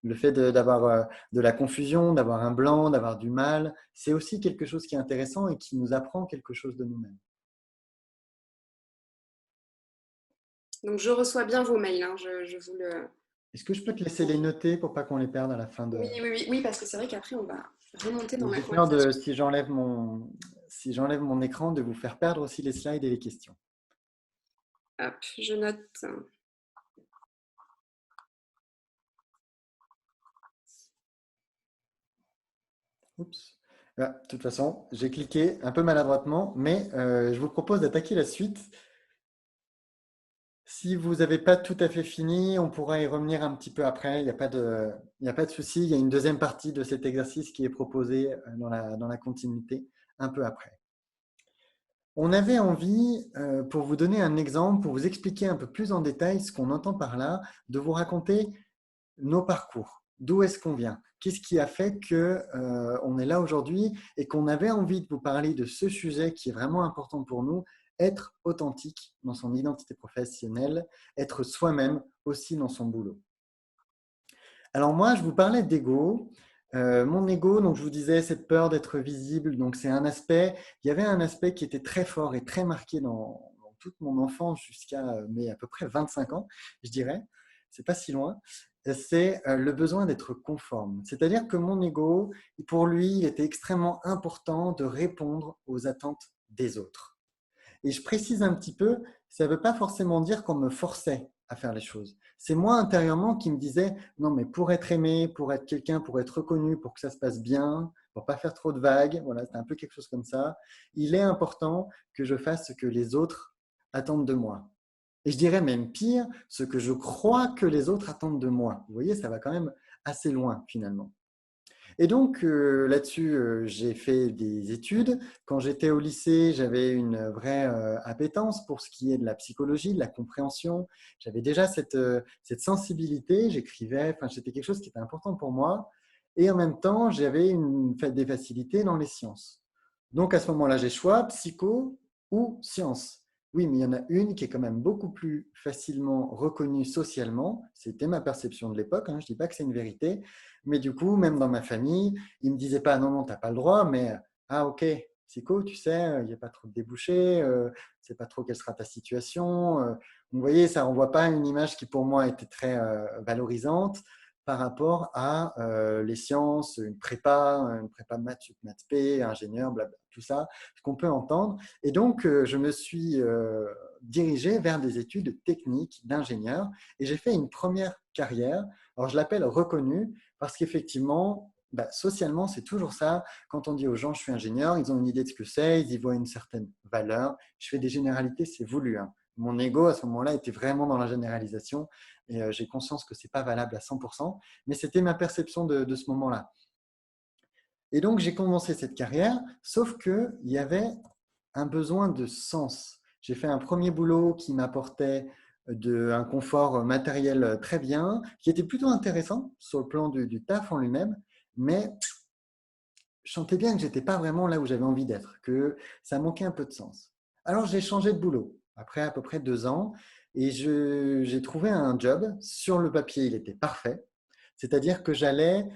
Le fait d'avoir de la confusion, d'avoir un blanc, d'avoir du mal, c'est aussi quelque chose qui est intéressant et qui nous apprend quelque chose de nous-mêmes. Donc, je reçois bien vos mails, hein, je vous le... Est-ce que je peux te laisser les noter pour pas qu'on les perde à la fin de... Oui, parce que c'est vrai qu'après, on va remonter dans la J'ai peur conversation. si j'enlève mon écran, de vous faire perdre aussi les slides et les questions. Hop, je note. Oups. Là, de toute façon, j'ai cliqué un peu maladroitement, mais je vous propose d'attaquer la suite. Si vous n'avez pas tout à fait fini, on pourra y revenir un petit peu après. Il n'y a pas de souci. Il y a une deuxième partie de cet exercice qui est proposée dans la continuité un peu après. On avait envie, pour vous donner un exemple, pour vous expliquer un peu plus en détail ce qu'on entend par là, de vous raconter nos parcours. D'où est-ce qu'on vient? Qu'est-ce qui a fait qu'on est là aujourd'hui et qu'on avait envie de vous parler de ce sujet qui est vraiment important pour nous, être authentique dans son identité professionnelle, être soi-même aussi dans son boulot. Alors moi, je vous parlais d'ego. Mon ego, donc je vous disais, cette peur d'être visible, donc c'est un aspect, il y avait un aspect qui était très fort et très marqué dans toute mon enfance jusqu'à à peu près 25 ans, je dirais. C'est pas si loin. C'est le besoin d'être conforme. C'est-à-dire que mon ego, pour lui, il était extrêmement important de répondre aux attentes des autres. Et je précise un petit peu, ça ne veut pas forcément dire qu'on me forçait à faire les choses. C'est moi intérieurement qui me disais, non mais pour être aimé, pour être quelqu'un, pour être reconnu, pour que ça se passe bien, pour pas faire trop de vagues, voilà, c'est un peu quelque chose comme ça, il est important que je fasse ce que les autres attendent de moi. Et je dirais même pire, ce que je crois que les autres attendent de moi. Vous voyez, ça va quand même assez loin finalement. Et donc, là-dessus, j'ai fait des études. Quand j'étais au lycée, j'avais une vraie appétence pour ce qui est de la psychologie, de la compréhension. J'avais déjà cette sensibilité, j'écrivais, enfin, c'était quelque chose qui était important pour moi. Et en même temps, j'avais des facilités dans les sciences. Donc, à ce moment-là, j'ai choix psycho ou sciences. Oui, mais il y en a une qui est quand même beaucoup plus facilement reconnue socialement. C'était ma perception de l'époque, hein. Je ne dis pas que c'est une vérité. Mais du coup, même dans ma famille, ils ne me disaient pas non, non, tu n'as pas le droit, mais ah, ok, psycho, tu sais, il n'y a pas trop de débouchés, ne sais pas trop quelle sera ta situation. Vous voyez, ça ne renvoie pas à une image qui pour moi était très valorisante par rapport à les sciences, une prépa maths, maths P, ingénieur, blabla, tout ça, ce qu'on peut entendre. Et donc, je me suis dirigé vers des études techniques d'ingénieur et j'ai fait une première carrière. Alors, je l'appelle reconnue parce qu'effectivement, bah, socialement, c'est toujours ça. Quand on dit aux gens, je suis ingénieur, ils ont une idée de ce que c'est, ils y voient une certaine valeur. Je fais des généralités, c'est voulu, hein. Mon ego, à ce moment-là, était vraiment dans la généralisation et j'ai conscience que ce n'est pas valable à 100%, mais c'était ma perception de ce moment-là. Et donc, j'ai commencé cette carrière, sauf qu'il y avait un besoin de sens. J'ai fait un premier boulot qui m'apportait un confort matériel très bien, qui était plutôt intéressant sur le plan du taf en lui-même, mais je sentais bien que je n'étais pas vraiment là où j'avais envie d'être, que ça manquait un peu de sens. Alors j'ai changé de boulot après à peu près 2 ans et j'ai trouvé un job. Sur le papier, il était parfait. C'est-à-dire que j'allais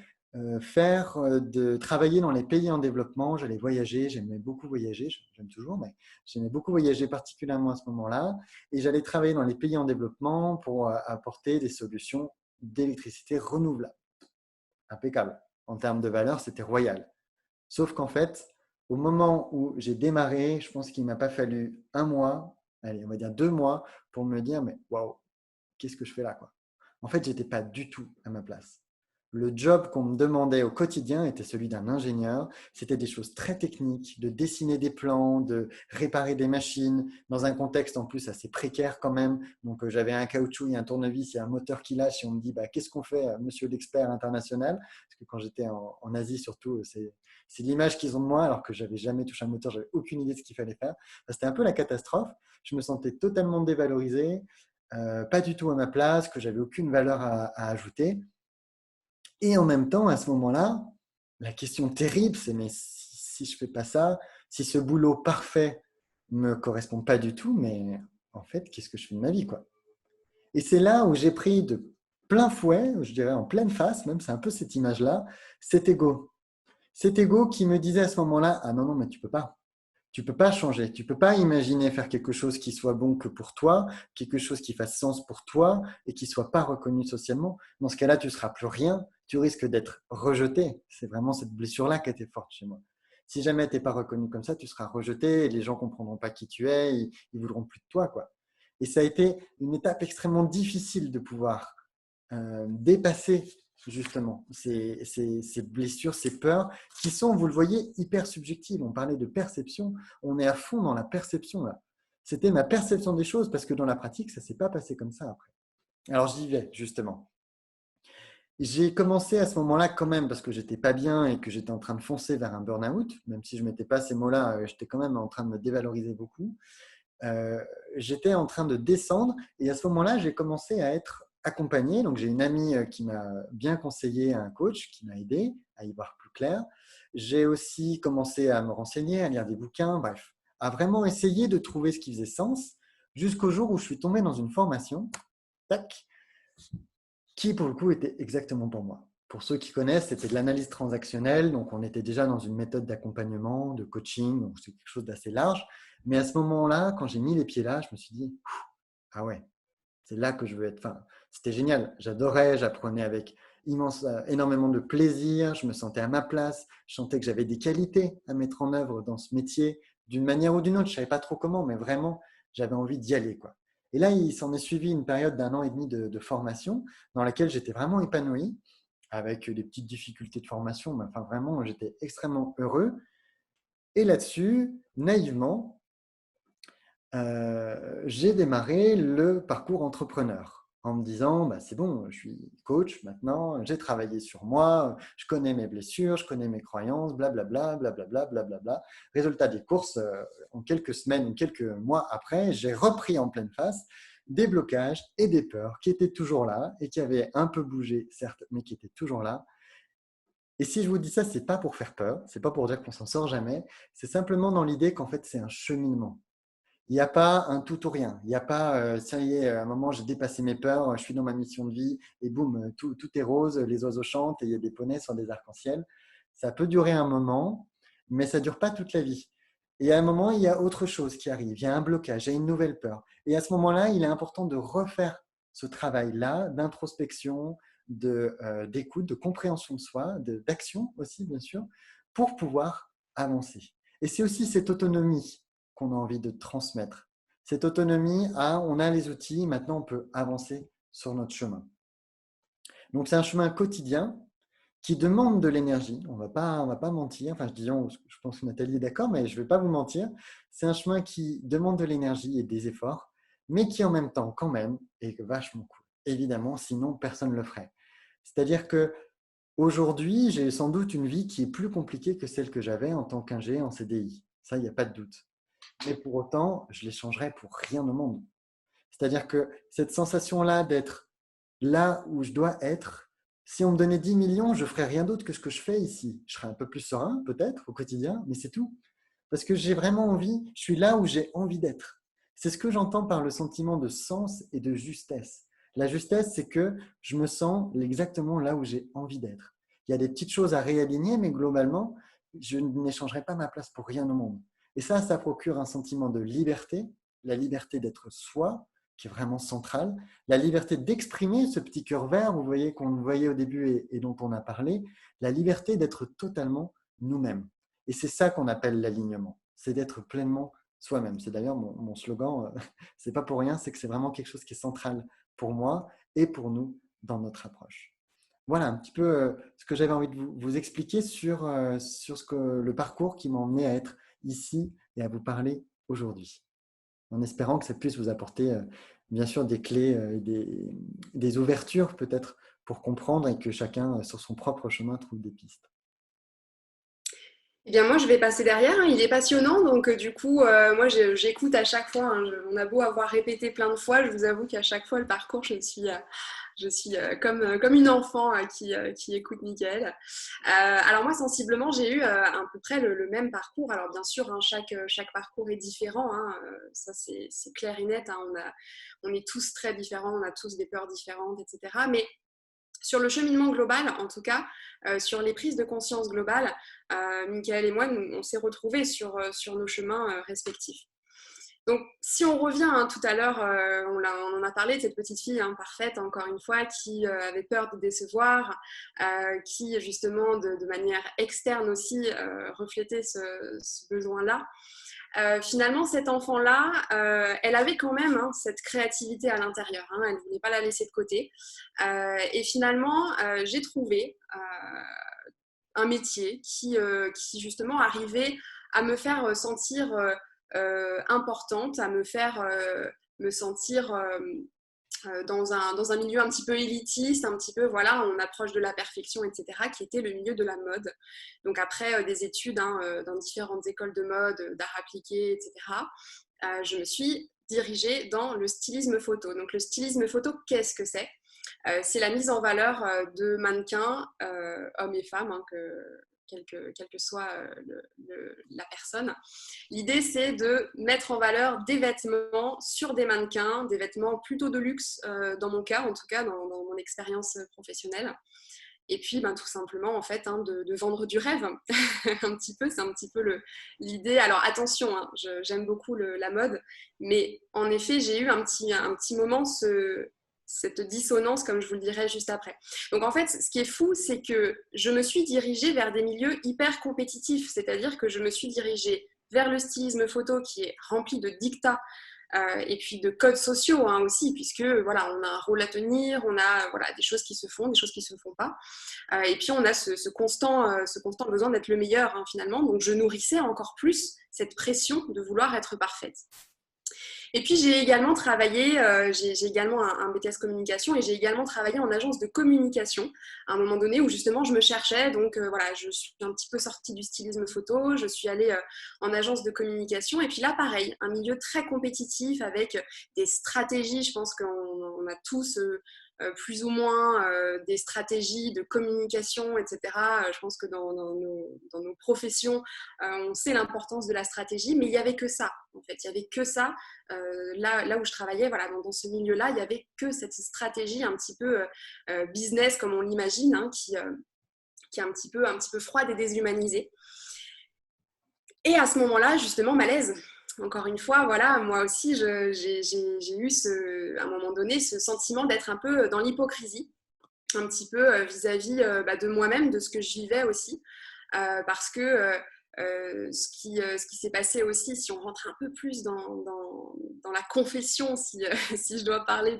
travailler dans les pays en développement, j'allais voyager, j'aimais beaucoup voyager, j'aime toujours, mais j'aimais beaucoup voyager particulièrement à ce moment-là, et j'allais travailler dans les pays en développement pour apporter des solutions d'électricité renouvelable. Impeccable. En termes de valeur, c'était royal. Sauf qu'en fait, au moment où j'ai démarré, je pense qu'il ne m'a pas fallu un mois, allez, on va dire 2 mois, pour me dire, mais waouh, qu'est-ce que je fais là, quoi. En fait, je n'étais pas du tout à ma place. Le job qu'on me demandait au quotidien était celui d'un ingénieur. C'était des choses très techniques, de dessiner des plans, de réparer des machines, dans un contexte en plus assez précaire quand même. Donc j'avais un caoutchouc et un tournevis, il y a un moteur qui lâche et on me dit bah, qu'est-ce qu'on fait, monsieur l'expert international. Parce que quand j'étais en Asie surtout, c'est l'image qu'ils ont de moi alors que j'avais jamais touché un moteur, j'avais aucune idée de ce qu'il fallait faire. C'était un peu la catastrophe. Je me sentais totalement dévalorisé, pas du tout à ma place, que j'avais aucune valeur à ajouter. Et en même temps, à ce moment-là, la question terrible, c'est mais si je fais pas ça, si ce boulot parfait me correspond pas du tout, mais en fait, qu'est-ce que je fais de ma vie, quoi? Et c'est là où j'ai pris de plein fouet, je dirais en pleine face, même c'est un peu cette image-là, cet ego. Cet ego qui me disait à ce moment-là, ah non, non, mais tu peux pas. Tu peux pas changer, tu peux pas imaginer faire quelque chose qui soit bon que pour toi, quelque chose qui fasse sens pour toi et qui soit pas reconnu socialement. Dans ce cas-là, tu seras plus rien, tu risques d'être rejeté. C'est vraiment cette blessure-là qui était forte chez moi. Si jamais tu n'es pas reconnu comme ça, tu seras rejeté et les gens comprendront pas qui tu es, ils voudront plus de toi, quoi. Et ça a été une étape extrêmement difficile de pouvoir dépasser justement ces blessures, ces peurs qui sont, vous le voyez, hyper subjectives. On parlait de perception, on est à fond dans la perception là. C'était ma perception des choses parce que dans la pratique, ça ne s'est pas passé comme ça après. Alors j'y vais justement. J'ai commencé à ce moment-là quand même parce que j'étais pas bien et que j'étais en train de foncer vers un burn-out, même si je ne mettais pas ces mots-là, j'étais quand même en train de me dévaloriser beaucoup. J'étais en train de descendre et à ce moment-là, j'ai commencé à être accompagné. Donc, j'ai une amie qui m'a bien conseillé, un coach qui m'a aidé à y voir plus clair. J'ai aussi commencé à me renseigner, à lire des bouquins, bref, à vraiment essayer de trouver ce qui faisait sens jusqu'au jour où je suis tombé dans une formation, tac, qui pour le coup était exactement pour moi. Pour ceux qui connaissent, c'était de l'analyse transactionnelle, donc on était déjà dans une méthode d'accompagnement, de coaching, donc c'est quelque chose d'assez large. Mais à ce moment-là, quand j'ai mis les pieds là, je me suis dit, ah ouais, c'est là que je veux être. Enfin, c'était génial, j'adorais, j'apprenais avec énormément de plaisir, je me sentais à ma place, je sentais que j'avais des qualités à mettre en œuvre dans ce métier d'une manière ou d'une autre. Je ne savais pas trop comment, mais vraiment, j'avais envie d'y aller, quoi. Et là, il s'en est suivi une période d'1 an et demi de formation dans laquelle j'étais vraiment épanoui, avec des petites difficultés de formation, mais enfin vraiment, j'étais extrêmement heureux. Et là-dessus, naïvement, j'ai démarré le parcours entrepreneur. en me disant bah, c'est bon, je suis coach maintenant, j'ai travaillé sur moi, je connais mes blessures, je connais mes croyances, blablabla, blablabla, blablabla. Résultat des courses, en quelques semaines ou quelques mois après, j'ai repris en pleine face des blocages et des peurs qui étaient toujours là et qui avaient un peu bougé, certes, mais qui étaient toujours là. Et si je vous dis ça, c'est pas pour faire peur, c'est pas pour dire qu'on s'en sort jamais, c'est simplement dans l'idée qu'en fait, c'est un cheminement. Il n'y a pas un tout ou rien. Il n'y a pas, ça y est, à un moment, j'ai dépassé mes peurs, je suis dans ma mission de vie et boum, tout est rose, les oiseaux chantent et il y a des poneys sur des arcs-en-ciel. Ça peut durer un moment, mais ça ne dure pas toute la vie. Et à un moment, il y a autre chose qui arrive. Il y a un blocage, il y a une nouvelle peur. Et à ce moment-là, il est important de refaire ce travail-là d'introspection, d'écoute, de compréhension de soi, d'action aussi, bien sûr, pour pouvoir avancer. Et c'est aussi cette autonomie qu'on a envie de transmettre. Cette autonomie, on a les outils, maintenant on peut avancer sur notre chemin. Donc c'est un chemin quotidien qui demande de l'énergie. On va pas mentir. Enfin, je pense que Nathalie est d'accord, mais je ne vais pas vous mentir. C'est un chemin qui demande de l'énergie et des efforts, mais qui en même temps, quand même, est vachement cool. Évidemment, sinon personne ne le ferait. C'est-à-dire que aujourd'hui, j'ai sans doute une vie qui est plus compliquée que celle que j'avais en tant qu'ingé en CDI. Ça, il n'y a pas de doute. Mais pour autant, je les changerais pour rien au monde. C'est-à-dire que cette sensation-là d'être là où je dois être, si on me donnait 10 millions, je ne ferais rien d'autre que ce que je fais ici. Je serais un peu plus serein, peut-être, au quotidien, mais c'est tout. Parce que j'ai vraiment envie, je suis là où j'ai envie d'être. C'est ce que j'entends par le sentiment de sens et de justesse. La justesse, c'est que je me sens exactement là où j'ai envie d'être. Il y a des petites choses à réaligner, mais globalement, je n'échangerai pas ma place pour rien au monde. Et ça procure un sentiment de liberté, la liberté d'être soi, qui est vraiment centrale, la liberté d'exprimer ce petit cœur vert, vous voyez, qu'on voyait au début et dont on a parlé, la liberté d'être totalement nous-mêmes. Et c'est ça qu'on appelle l'alignement, c'est d'être pleinement soi-même. C'est d'ailleurs mon slogan, c'est pas pour rien, c'est que c'est vraiment quelque chose qui est central pour moi et pour nous dans notre approche. Voilà un petit peu ce que j'avais envie de vous expliquer sur le parcours qui m'a emmené à être ici et à vous parler aujourd'hui, en espérant que ça puisse vous apporter bien sûr des clés, des ouvertures peut-être pour comprendre et que chacun sur son propre chemin trouve des pistes. Eh bien, moi, je vais passer derrière, hein. Il est passionnant, donc du coup, moi, j'écoute à chaque fois, hein. On a beau avoir répété plein de fois, je vous avoue qu'à chaque fois, le parcours, je suis comme une enfant qui écoute Mickaël. Alors moi, sensiblement, j'ai eu à peu près le même parcours. Alors bien sûr, hein, chaque parcours est différent, hein. Ça, c'est clair et net, hein. On est tous très différents, on a tous des peurs différentes, etc. Mais sur le cheminement global, en tout cas, sur les prises de conscience globales, Mickaël et moi, on s'est retrouvés sur nos chemins respectifs. Donc, si on revient hein, tout à l'heure, on en a parlé de cette petite fille hein, parfaite, encore une fois, qui avait peur de décevoir, qui justement de manière externe aussi reflétait ce besoin-là. Finalement, cet enfant-là, elle avait quand même hein, cette créativité à l'intérieur. Hein, elle ne voulait pas la laisser de côté. Et finalement, j'ai trouvé un métier qui justement arrivait à me faire sentir importante, à me faire me sentir dans un milieu un petit peu élitiste, un petit peu, voilà, on approche de la perfection, etc., qui était le milieu de la mode. Donc après des études hein, dans différentes écoles de mode, d'art appliqué, etc., je me suis dirigée dans le stylisme photo. Donc le stylisme photo, qu'est-ce que c'est ? C'est la mise en valeur de mannequins, hommes et femmes, hein, quelle que soit la personne. L'idée, c'est de mettre en valeur des vêtements sur des mannequins, des vêtements plutôt de luxe, dans mon cas, en tout cas, dans mon expérience professionnelle. Et puis, ben, tout simplement, en fait, hein, de vendre du rêve, un petit peu, c'est un petit peu l'idée. Alors, attention, hein, j'aime beaucoup la mode, mais en effet, j'ai eu un petit moment cette dissonance, comme je vous le dirai juste après. Donc, en fait, ce qui est fou, c'est que je me suis dirigée vers des milieux hyper compétitifs, c'est-à-dire que je me suis dirigée vers le stylisme photo qui est rempli de dictats, et puis de codes sociaux hein, aussi, puisque voilà, on a un rôle à tenir, on a voilà, des choses qui se font, des choses qui ne se font pas. Et puis on a ce constant besoin d'être le meilleur hein, finalement. Donc je nourrissais encore plus cette pression de vouloir être parfaite. Et puis, j'ai également travaillé, j'ai également un BTS communication et j'ai également travaillé en agence de communication à un moment donné où justement je me cherchais. Donc voilà, je suis un petit peu sortie du stylisme photo, je suis allée en agence de communication. Et puis là, pareil, un milieu très compétitif avec des stratégies. Je pense qu'on a tous plus ou moins des stratégies de communication, etc. Je pense que dans nos professions, on sait l'importance de la stratégie, mais il n'y avait que ça, en fait. Il n'y avait que ça. Là où je travaillais, voilà, dans ce milieu-là, il n'y avait que cette stratégie un petit peu business, comme on l'imagine, hein, qui est un petit peu froide et déshumanisée. Et à ce moment-là, justement, malaise. Encore une fois, voilà, moi aussi, j'ai eu à un moment donné ce sentiment d'être un peu dans l'hypocrisie, un petit peu vis-à-vis de moi-même, de ce que je vivais aussi, parce que ce qui s'est passé aussi, si on rentre un peu plus dans la confession, si je dois parler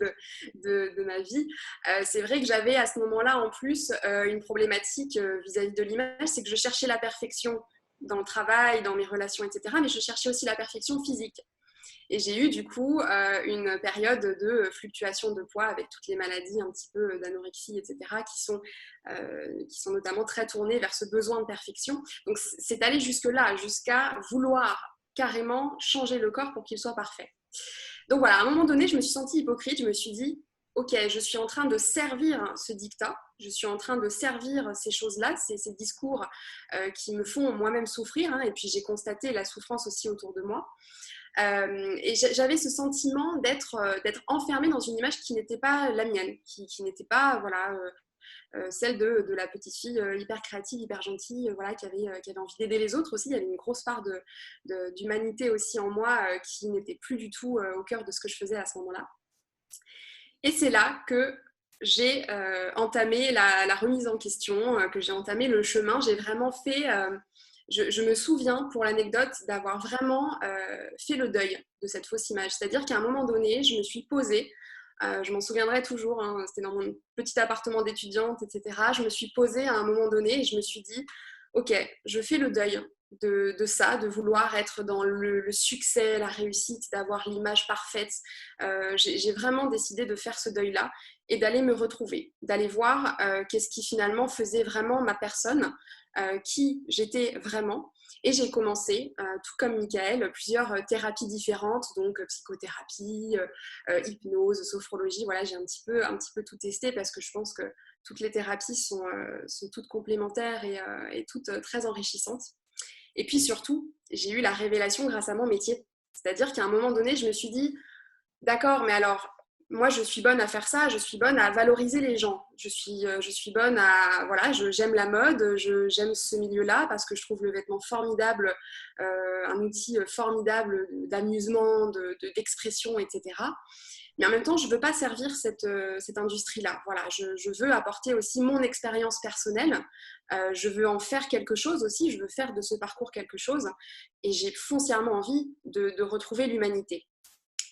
de ma vie, c'est vrai que j'avais à ce moment-là en plus une problématique vis-à-vis de l'image, c'est que je cherchais la perfection dans le travail, dans mes relations, etc. Mais je cherchais aussi la perfection physique. Et j'ai eu du coup une période de fluctuation de poids avec toutes les maladies un petit peu d'anorexie, etc., qui sont notamment très tournées vers ce besoin de perfection. Donc c'est allé jusque-là, jusqu'à vouloir carrément changer le corps pour qu'il soit parfait. Donc voilà, à un moment donné, je me suis sentie hypocrite, je me suis dit, ok, je suis en train de servir ce dictat, je suis en train de servir ces choses-là, ces discours qui me font moi-même souffrir, hein, et puis j'ai constaté la souffrance aussi autour de moi. Et j'avais ce sentiment d'être enfermée dans une image qui n'était pas la mienne, qui n'était pas voilà, celle de la petite fille hyper créative, hyper gentille, voilà, qui avait envie d'aider les autres aussi. Il y avait une grosse part d'humanité aussi en moi qui n'était plus du tout au cœur de ce que je faisais à ce moment-là. Et c'est là que j'ai entamé la remise en question, que j'ai entamé le chemin. J'ai vraiment fait... Je me souviens, pour l'anecdote, d'avoir vraiment fait le deuil de cette fausse image. C'est-à-dire qu'à un moment donné, je me suis posée, je m'en souviendrai toujours, hein, c'était dans mon petit appartement d'étudiante, etc. Je me suis posée à un moment donné et je me suis dit, ok, je fais le deuil de ça, de vouloir être dans le succès, la réussite, d'avoir l'image parfaite. J'ai vraiment décidé de faire ce deuil-là et d'aller me retrouver, d'aller voir qu'est-ce qui finalement faisait vraiment ma personne, qui j'étais vraiment. Et j'ai commencé, tout comme Michael, plusieurs thérapies différentes, donc psychothérapie, hypnose, sophrologie. Voilà, j'ai un petit peu tout testé parce que je pense que toutes les thérapies sont toutes complémentaires et toutes très enrichissantes. Et puis surtout, j'ai eu la révélation grâce à mon métier. C'est-à-dire qu'à un moment donné, je me suis dit, d'accord, mais alors, moi, je suis bonne à faire ça, je suis bonne à valoriser les gens. Je suis bonne à... Voilà, j'aime la mode, j'aime ce milieu-là parce que je trouve le vêtement formidable, un outil formidable d'amusement, d'expression, etc. Mais en même temps, je ne veux pas servir cette industrie-là. Voilà, je veux apporter aussi mon expérience personnelle. Je veux en faire quelque chose aussi. Je veux faire de ce parcours quelque chose. Et j'ai foncièrement envie de retrouver l'humanité.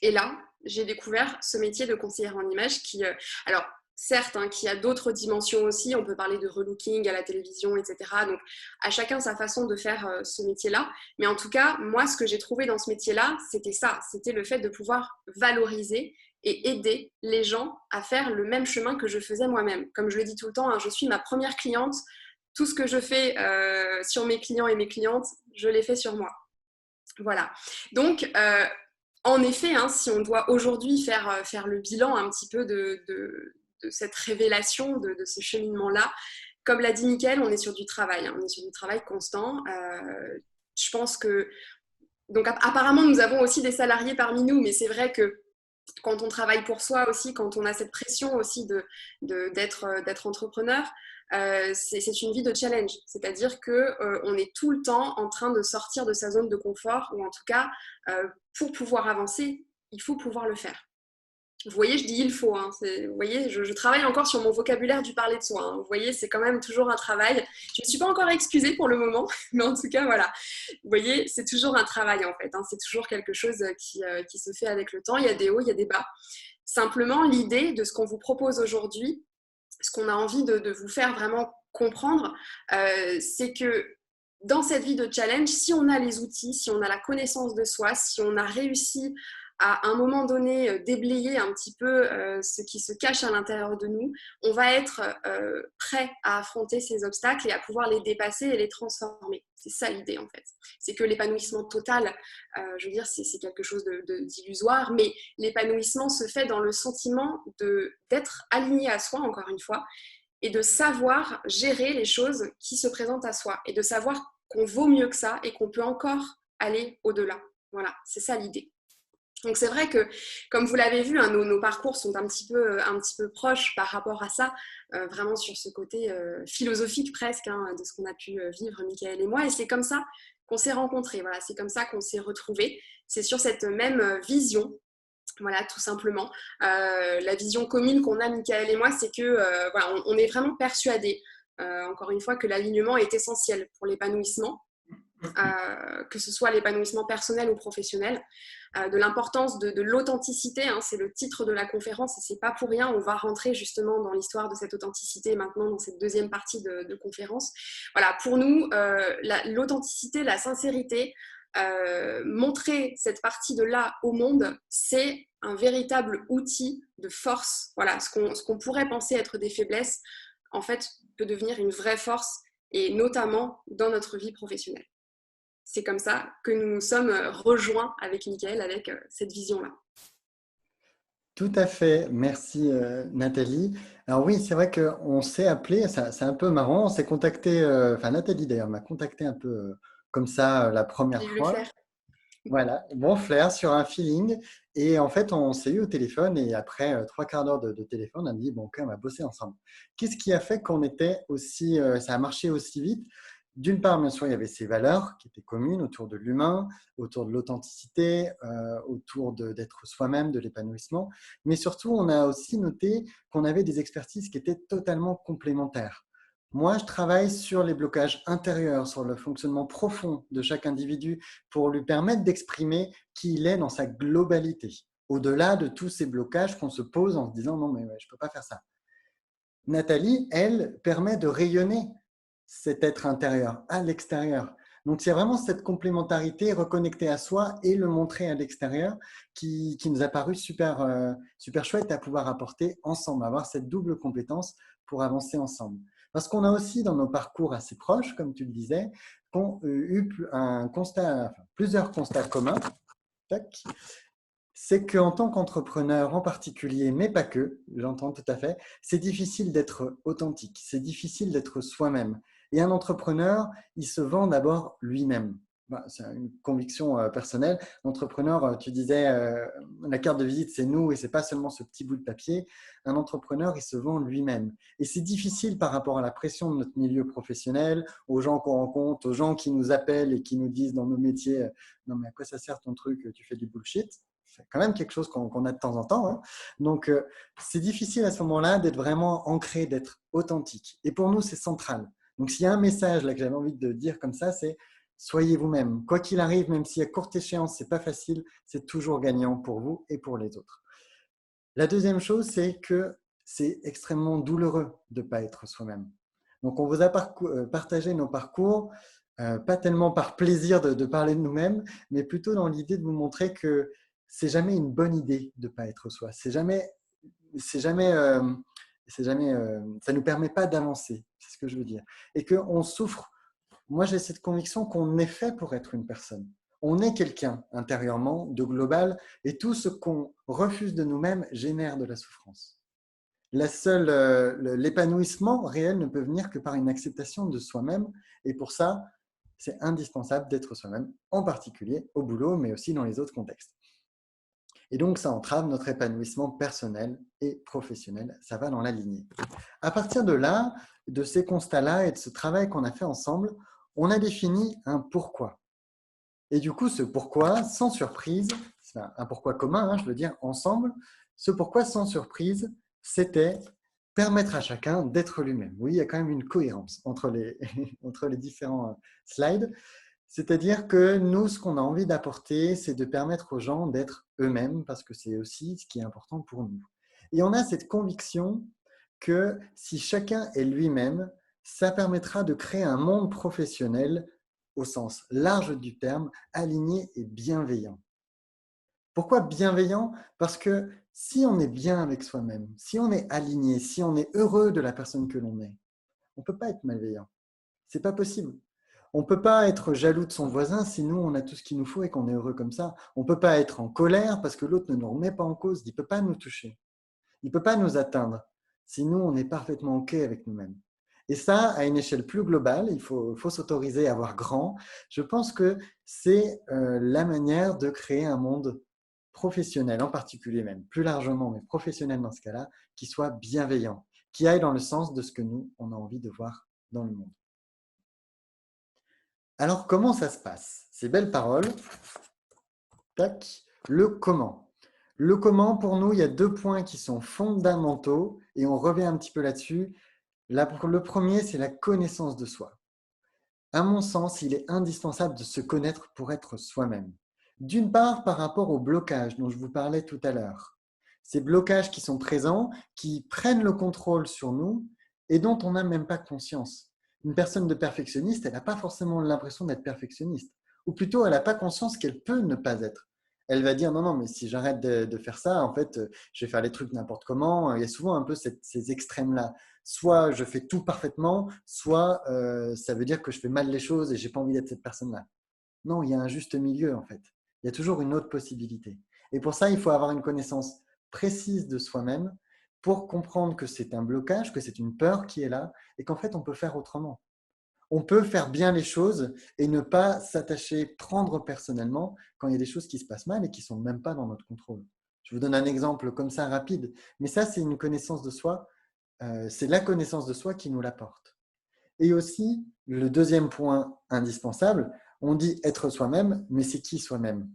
Et là, j'ai découvert ce métier de conseillère en image qui, alors certes, hein, qui a d'autres dimensions aussi. On peut parler de relooking à la télévision, etc. Donc, à chacun sa façon de faire ce métier-là. Mais en tout cas, moi, ce que j'ai trouvé dans ce métier-là, c'était ça. C'était le fait de pouvoir valoriser et aider les gens à faire le même chemin que je faisais moi-même. Comme je le dis tout le temps, hein, je suis ma première cliente. Tout ce que je fais sur mes clients et mes clientes, je l'ai fait sur moi. Voilà. Donc, en effet, hein, si on doit aujourd'hui faire le bilan un petit peu de cette révélation, de ce cheminement-là, comme l'a dit Mickaël, on est sur du travail. Hein, on est sur du travail constant. Je pense que... Donc, apparemment, nous avons aussi des salariés parmi nous, mais c'est vrai que quand on travaille pour soi aussi, quand on a cette pression aussi d'être entrepreneur, c'est une vie de challenge. C'est-à-dire qu'on est tout le temps en train de sortir de sa zone de confort, ou en tout cas, pour pouvoir avancer, il faut pouvoir le faire. Vous voyez, je dis il faut. Hein. Vous voyez, je travaille encore sur mon vocabulaire du parler de soi. Hein. Vous voyez, c'est quand même toujours un travail. Je ne me suis pas encore excusée pour le moment, mais en tout cas, voilà. Vous voyez, c'est toujours un travail en fait. Hein. C'est toujours quelque chose qui se fait avec le temps. Il y a des hauts, il y a des bas. Simplement, l'idée de ce qu'on vous propose aujourd'hui, ce qu'on a envie de vous faire vraiment comprendre, c'est que dans cette vie de challenge, si on a les outils, si on a la connaissance de soi, si on a réussi à un moment donné déblayer un petit peu ce qui se cache à l'intérieur de nous, on va être prêt à affronter ces obstacles et à pouvoir les dépasser et les transformer. C'est ça l'idée en fait. C'est que l'épanouissement total, je veux dire, c'est quelque chose d'illusoire, mais l'épanouissement se fait dans le sentiment d'être aligné à soi, encore une fois, et de savoir gérer les choses qui se présentent à soi et de savoir qu'on vaut mieux que ça et qu'on peut encore aller au-delà. Voilà, c'est ça l'idée. Donc c'est vrai que, comme vous l'avez vu, hein, nos parcours sont un petit peu proches par rapport à ça, vraiment sur ce côté philosophique presque hein, de ce qu'on a pu vivre, Michael et moi. Et c'est comme ça qu'on s'est rencontrés, voilà, c'est comme ça qu'on s'est retrouvés. C'est sur cette même vision. Voilà, tout simplement. La vision commune qu'on a, Michael et moi, c'est que voilà, on est vraiment persuadés, encore une fois, que l'alignement est essentiel pour l'épanouissement, que ce soit l'épanouissement personnel ou professionnel, de l'importance de l'authenticité, hein, c'est le titre de la conférence et c'est pas pour rien, on va rentrer justement dans l'histoire de cette authenticité maintenant dans cette deuxième partie de conférence. Voilà, pour nous, l'authenticité, la sincérité, montrer cette partie de là au monde, c'est un véritable outil de force. Voilà, ce qu'on pourrait penser être des faiblesses, en fait, peut devenir une vraie force, et notamment dans notre vie professionnelle. C'est comme ça que nous nous sommes rejoints avec Mickaël, avec cette vision-là. Tout à fait, merci Nathalie. Alors oui, c'est vrai qu'on s'est appelé, c'est un peu marrant, on s'est contacté, enfin Nathalie d'ailleurs m'a contacté un peu comme ça la J'ai première eu le fois. flair. Voilà, bon flair sur un feeling. Et en fait, on s'est eu au téléphone et après 3/4 d'heure de téléphone, on a dit, bon, ok, on va bosser ensemble. Qu'est-ce qui a fait qu'on était aussi, ça a marché aussi vite? D'une part, bien sûr, il y avait ces valeurs qui étaient communes autour de l'humain, autour de l'authenticité, autour d'être soi-même, de l'épanouissement. Mais surtout, on a aussi noté qu'on avait des expertises qui étaient totalement complémentaires. Moi, je travaille sur les blocages intérieurs, sur le fonctionnement profond de chaque individu pour lui permettre d'exprimer qui il est dans sa globalité, au-delà de tous ces blocages qu'on se pose en se disant non, mais ouais, je ne peux pas faire ça. Nathalie, elle, permet de rayonner cet être intérieur à l'extérieur. Donc, c'est vraiment cette complémentarité, reconnecter à soi et le montrer à l'extérieur qui nous a paru super chouette à pouvoir apporter ensemble, avoir cette double compétence pour avancer ensemble. Parce qu'on a aussi dans nos parcours assez proches, comme tu le disais, eu plusieurs constats communs. C'est qu'en tant qu'entrepreneur en particulier, mais pas que, j'entends tout à fait, c'est difficile d'être authentique, c'est difficile d'être soi-même. Et un entrepreneur, il se vend d'abord lui-même. C'est une conviction personnelle. L'entrepreneur, tu disais, la carte de visite, c'est nous et c'est pas seulement ce petit bout de papier. Un entrepreneur, il se vend lui-même. Et c'est difficile par rapport à la pression de notre milieu professionnel, aux gens qu'on rencontre, aux gens qui nous appellent et qui nous disent dans nos métiers, non mais à quoi ça sert ton truc, tu fais du bullshit. C'est quand même quelque chose qu'on a de temps en temps. Hein. Donc, c'est difficile à ce moment-là d'être vraiment ancré, d'être authentique. Et pour nous, c'est central. Donc, s'il y a un message là que j'avais envie de dire comme ça, c'est soyez vous-même. Quoi qu'il arrive, même si à courte échéance, ce n'est pas facile, c'est toujours gagnant pour vous et pour les autres. La deuxième chose, c'est que c'est extrêmement douloureux de ne pas être soi-même. Donc, on vous a partagé nos parcours, pas tellement par plaisir de parler de nous-mêmes, mais plutôt dans l'idée de vous montrer que c'est jamais une bonne idée de ne pas être soi. Ça nous permet pas d'avancer. C'est ce que je veux dire. Et qu'on souffre. Moi, j'ai cette conviction qu'on est fait pour être une personne. On est quelqu'un intérieurement, de global, et tout ce qu'on refuse de nous-mêmes génère de la souffrance. L'épanouissement réel ne peut venir que par une acceptation de soi-même, et pour ça, c'est indispensable d'être soi-même, en particulier au boulot, mais aussi dans les autres contextes. Et donc, ça entrave notre épanouissement personnel et professionnel. Ça va dans la lignée. À partir de là, de ces constats-là et de ce travail qu'on a fait ensemble, on a défini un pourquoi. Et du coup, ce pourquoi, sans surprise, c'est un pourquoi commun, hein, je veux dire ensemble, ce pourquoi sans surprise, c'était permettre à chacun d'être lui-même. Oui, il y a quand même une cohérence entre les, entre les différents slides. C'est-à-dire que nous, ce qu'on a envie d'apporter, c'est de permettre aux gens d'être eux-mêmes, parce que c'est aussi ce qui est important pour nous. Et on a cette conviction que si chacun est lui-même, ça permettra de créer un monde professionnel au sens large du terme, aligné et bienveillant. Pourquoi bienveillant? Parce que si on est bien avec soi-même, si on est aligné, si on est heureux de la personne que l'on est, on ne peut pas être malveillant. C'est pas possible. On ne peut pas être jaloux de son voisin si nous, on a tout ce qu'il nous faut et qu'on est heureux comme ça. On ne peut pas être en colère parce que l'autre ne nous remet pas en cause. Il ne peut pas nous toucher. Il ne peut pas nous atteindre si nous, on est parfaitement OK avec nous-mêmes. Et ça, à une échelle plus globale, il faut s'autoriser à voir grand. Je pense que c'est la manière de créer un monde professionnel, en particulier même, plus largement, mais professionnel dans ce cas-là, qui soit bienveillant, qui aille dans le sens de ce que nous, on a envie de voir dans le monde. Alors, comment ça se passe? Ces belles paroles, tac, le comment. Le comment, pour nous, il y a 2 points qui sont fondamentaux et on revient un petit peu là-dessus. Le premier, c'est la connaissance de soi. À mon sens, il est indispensable de se connaître pour être soi-même. D'une part, par rapport aux blocages dont je vous parlais tout à l'heure. Ces blocages qui sont présents, qui prennent le contrôle sur nous et dont on n'a même pas conscience. Une personne de perfectionniste, elle n'a pas forcément l'impression d'être perfectionniste. Ou plutôt, elle n'a pas conscience qu'elle peut ne pas être. Elle va dire non, non, mais si j'arrête de faire ça, en fait, je vais faire les trucs n'importe comment. Il y a souvent un peu ces extrêmes-là. Soit je fais tout parfaitement, soit ça veut dire que je fais mal les choses et j'ai pas envie d'être cette personne-là. Non, il y a un juste milieu en fait. Il y a toujours une autre possibilité. Et pour ça, il faut avoir une connaissance précise de soi-même pour comprendre que c'est un blocage, que c'est une peur qui est là et qu'en fait, on peut faire autrement. On peut faire bien les choses et ne pas s'attacher, prendre personnellement quand il y a des choses qui se passent mal et qui ne sont même pas dans notre contrôle. Je vous donne un exemple comme ça rapide, mais ça, c'est une connaissance de soi. C'est la connaissance de soi qui nous l'apporte. Et aussi, le deuxième point indispensable, on dit être soi-même, mais c'est qui soi-même?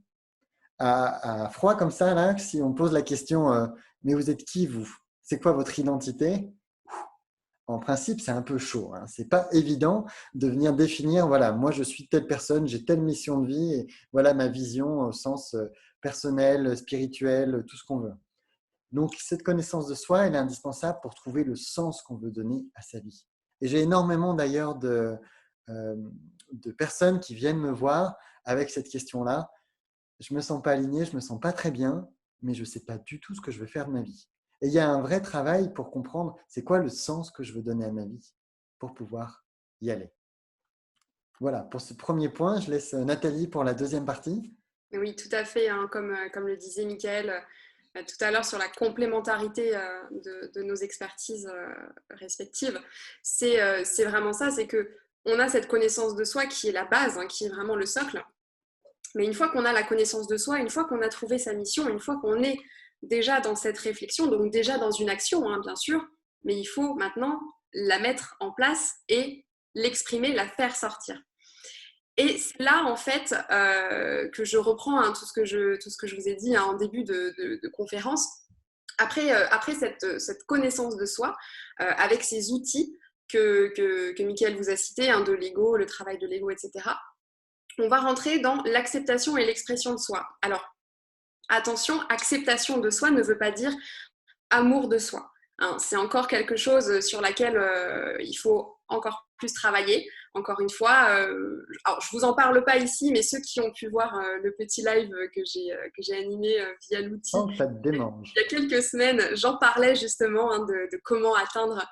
À froid comme ça, là, si on pose la question, mais vous êtes qui vous? C'est quoi votre identité? En principe, c'est un peu chaud. Hein. Ce n'est pas évident de venir définir, voilà, moi je suis telle personne, j'ai telle mission de vie, et voilà ma vision au sens personnel, spirituel, tout ce qu'on veut. Donc, cette connaissance de soi, elle est indispensable pour trouver le sens qu'on veut donner à sa vie. Et j'ai énormément d'ailleurs de personnes qui viennent me voir avec cette question-là. Je ne me sens pas aligné, je ne me sens pas très bien, mais je ne sais pas du tout ce que je veux faire de ma vie. Et il y a un vrai travail pour comprendre c'est quoi le sens que je veux donner à ma vie pour pouvoir y aller. Voilà, pour ce premier point, je laisse Nathalie pour la deuxième partie. Oui, tout à fait, hein, comme le disait Mickaël tout à l'heure sur la complémentarité de nos expertises respectives. C'est vraiment ça, c'est qu'on a cette connaissance de soi qui est la base, hein, qui est vraiment le socle. Mais une fois qu'on a la connaissance de soi, une fois qu'on a trouvé sa mission, une fois qu'on est déjà dans cette réflexion, donc déjà dans une action, hein, bien sûr, mais il faut maintenant la mettre en place et l'exprimer, la faire sortir. Et c'est là, en fait, que je reprends hein, tout ce que je vous ai dit hein, en début de conférence. Après cette connaissance de soi, avec ces outils que Mickaël vous a cités, hein, de l'ego, le travail de l'ego, etc., on va rentrer dans l'acceptation et l'expression de soi. Alors, attention, acceptation de soi ne veut pas dire amour de soi. Hein, c'est encore quelque chose sur laquelle il faut encore plus travailler. Encore une fois, alors, je ne vous en parle pas ici, mais ceux qui ont pu voir le petit live que j'ai animé via l'outil Oh, ça te démange. il y a quelques semaines, j'en parlais justement hein, de comment atteindre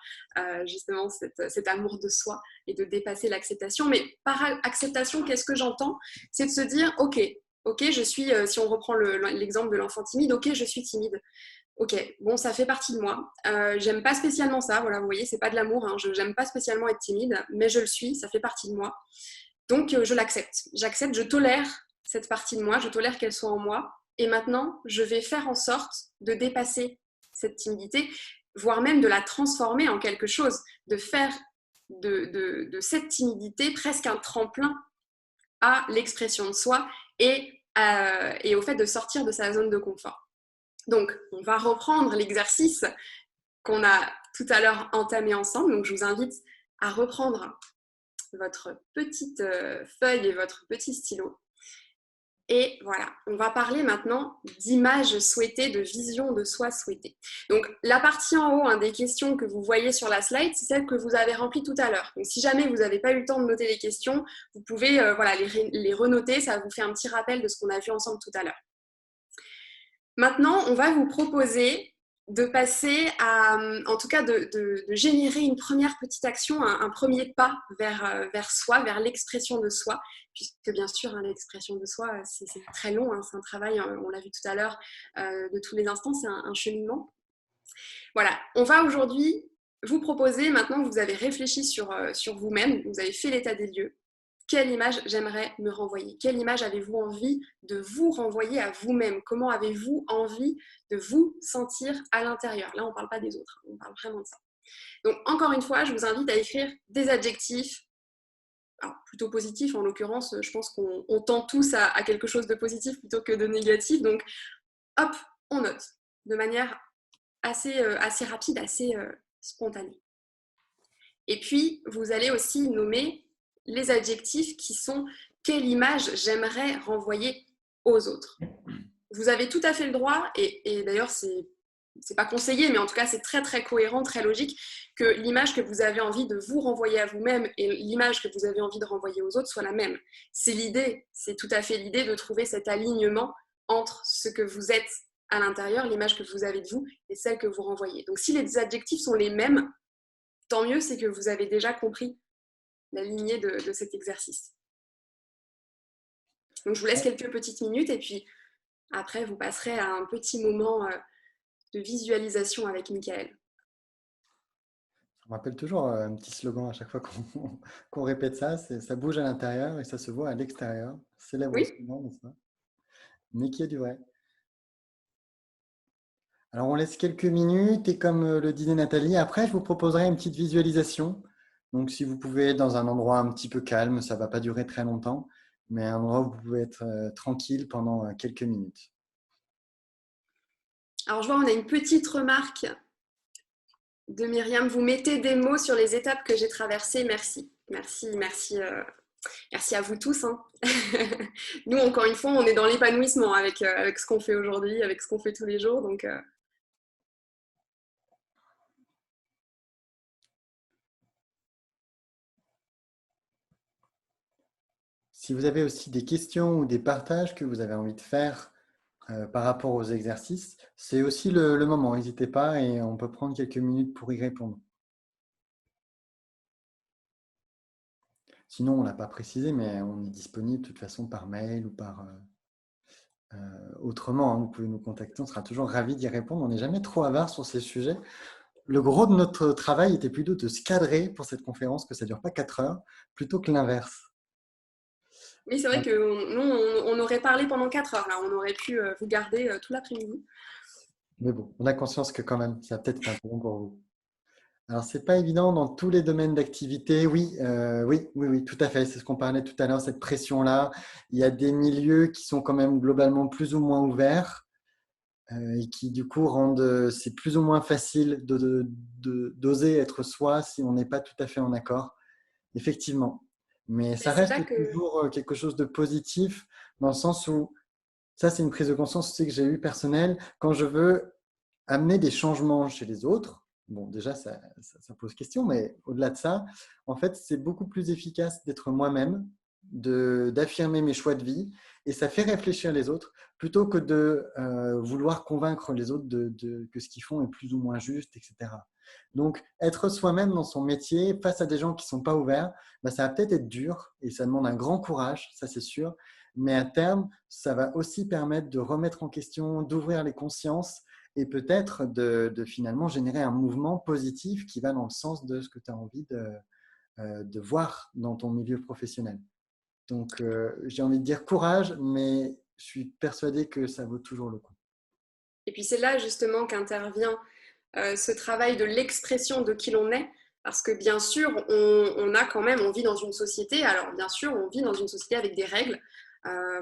justement cet amour de soi et de dépasser l'acceptation. Mais par acceptation, qu'est-ce que j'entends? C'est de se dire, ok, je suis, si on reprend l'exemple de l'enfant timide, ok, je suis timide. Ok, bon, ça fait partie de moi. J'aime pas spécialement ça, voilà, vous voyez, c'est pas de l'amour, hein, j'aime pas spécialement être timide, mais je le suis, ça fait partie de moi. Donc, je l'accepte. J'accepte, je tolère cette partie de moi, je tolère qu'elle soit en moi. Et maintenant, je vais faire en sorte de dépasser cette timidité, voire même de la transformer en quelque chose, de faire de cette timidité presque un tremplin à l'expression de soi et au fait de sortir de sa zone de confort. Donc, on va reprendre l'exercice qu'on a tout à l'heure entamé ensemble. Donc, je vous invite à reprendre votre petite feuille et votre petit stylo. Et voilà, on va parler maintenant d'image souhaitée, de vision de soi souhaitée. Donc, la partie en haut hein, des questions que vous voyez sur la slide, c'est celle que vous avez remplie tout à l'heure. Donc, si jamais vous n'avez pas eu le temps de noter les questions, vous pouvez voilà, les renoter, ça vous fait un petit rappel de ce qu'on a vu ensemble tout à l'heure. Maintenant, on va vous proposer de passer à, en tout cas, de générer une première petite action, un premier pas vers soi, vers l'expression de soi, puisque bien sûr, hein, l'expression de soi, c'est très long, hein, c'est un travail, on l'a vu tout à l'heure, de tous les instants, c'est un cheminement. Voilà, on va aujourd'hui vous proposer, maintenant que vous avez réfléchi sur vous-même, vous avez fait l'état des lieux, quelle image j'aimerais me renvoyer? Quelle image avez-vous envie de vous renvoyer à vous-même? Comment avez-vous envie de vous sentir à l'intérieur? Là, on ne parle pas des autres, on parle vraiment de ça. Donc, encore une fois, je vous invite à écrire des adjectifs, alors, plutôt positifs en l'occurrence, je pense qu'on tend tous à quelque chose de positif plutôt que de négatif. Donc, hop, on note de manière assez rapide, assez spontanée. Et puis, vous allez aussi nommer les adjectifs qui sont quelle image j'aimerais renvoyer aux autres. Vous avez tout à fait le droit, et d'ailleurs, c'est pas conseillé, mais en tout cas, c'est très, très cohérent, très logique, que l'image que vous avez envie de vous renvoyer à vous-même et l'image que vous avez envie de renvoyer aux autres soit la même. C'est l'idée, c'est tout à fait l'idée de trouver cet alignement entre ce que vous êtes à l'intérieur, l'image que vous avez de vous, et celle que vous renvoyez. Donc, si les adjectifs sont les mêmes, tant mieux, c'est que vous avez déjà compris la lignée de cet exercice. Donc, je vous laisse quelques petites minutes et puis après, vous passerez à un petit moment de visualisation avec Michael. Ça me rappelle toujours un petit slogan à chaque fois qu'on répète ça, c'est ça bouge à l'intérieur et ça se voit à l'extérieur. Célèbre Oui? slogan, n'est-ce pas? Mais qui est du vrai. Alors, on laisse quelques minutes et comme le disait Nathalie, après, je vous proposerai une petite visualisation. Donc, si vous pouvez être dans un endroit un petit peu calme, ça ne va pas durer très longtemps, mais un endroit où vous pouvez être tranquille pendant quelques minutes. Alors, je vois, on a une petite remarque de Myriam. Vous mettez des mots sur les étapes que j'ai traversées. Merci. Merci, merci. Merci à vous tous. Hein. Nous, encore une fois, on est dans l'épanouissement avec ce qu'on fait aujourd'hui, avec ce qu'on fait tous les jours. Donc, Si vous avez aussi des questions ou des partages que vous avez envie de faire par rapport aux exercices, c'est aussi le moment. N'hésitez pas et on peut prendre quelques minutes pour y répondre. Sinon, on ne l'a pas précisé, mais on est disponible de toute façon par mail ou par autrement. Hein, vous pouvez nous contacter, on sera toujours ravis d'y répondre. On n'est jamais trop avare sur ces sujets. Le gros de notre travail était plutôt de se cadrer pour cette conférence, que ça ne dure pas 4 heures, plutôt que l'inverse. oui, c'est vrai que nous, on aurait parlé pendant 4 heures. Là, on aurait pu vous garder tout l'après-midi. Mais bon, on a conscience que quand même, ça va peut-être être un peu long pour vous. Alors, c'est pas évident dans tous les domaines d'activité. Oui, oui, tout à fait. C'est ce qu'on parlait tout à l'heure, cette pression-là. Il y a des milieux qui sont quand même globalement plus ou moins ouverts et qui, du coup, rendent c'est plus ou moins facile d'oser être soi si on n'est pas tout à fait en accord. Effectivement. Mais Mais ça c'est là reste que toujours quelque chose de positif dans le sens où ça, c'est une prise de conscience aussi que j'ai eue personnelle. Quand je veux amener des changements chez les autres, bon, déjà, ça pose question, mais au-delà de ça, en fait, c'est beaucoup plus efficace d'être moi-même, d'affirmer mes choix de vie, et ça fait réfléchir les autres plutôt que de vouloir convaincre les autres que ce qu'ils font est plus ou moins juste, etc. Donc, être soi-même dans son métier face à des gens qui ne sont pas ouverts, bah, ça va peut-être être dur et ça demande un grand courage, ça c'est sûr, mais à terme, ça va aussi permettre de remettre en question, d'ouvrir les consciences et peut-être de finalement générer un mouvement positif qui va dans le sens de ce que tu as envie de voir dans ton milieu professionnel. Donc, j'ai envie de dire courage, mais je suis persuadé que ça vaut toujours le coup. Et puis c'est là justement qu'intervient ce travail de l'expression de qui l'on est. Parce que bien sûr, on a quand même, on vit dans une société. Alors bien sûr, on vit dans une société avec des règles.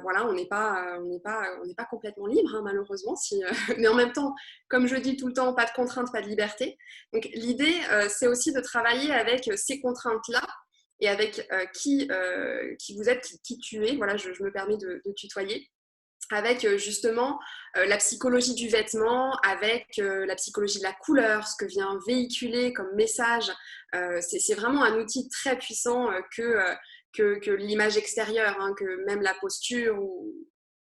Voilà, on n'est pas complètement libre, hein, malheureusement. Mais en même temps, comme je dis tout le temps, pas de contraintes, pas de liberté. Donc l'idée, c'est aussi de travailler avec ces contraintes-là et avec qui vous êtes, qui tu es. Voilà, je me permets de tutoyer avec justement la psychologie du vêtement, avec la psychologie de la couleur, ce que vient véhiculer comme message. C'est vraiment un outil très puissant que l'image extérieure, hein, que même la posture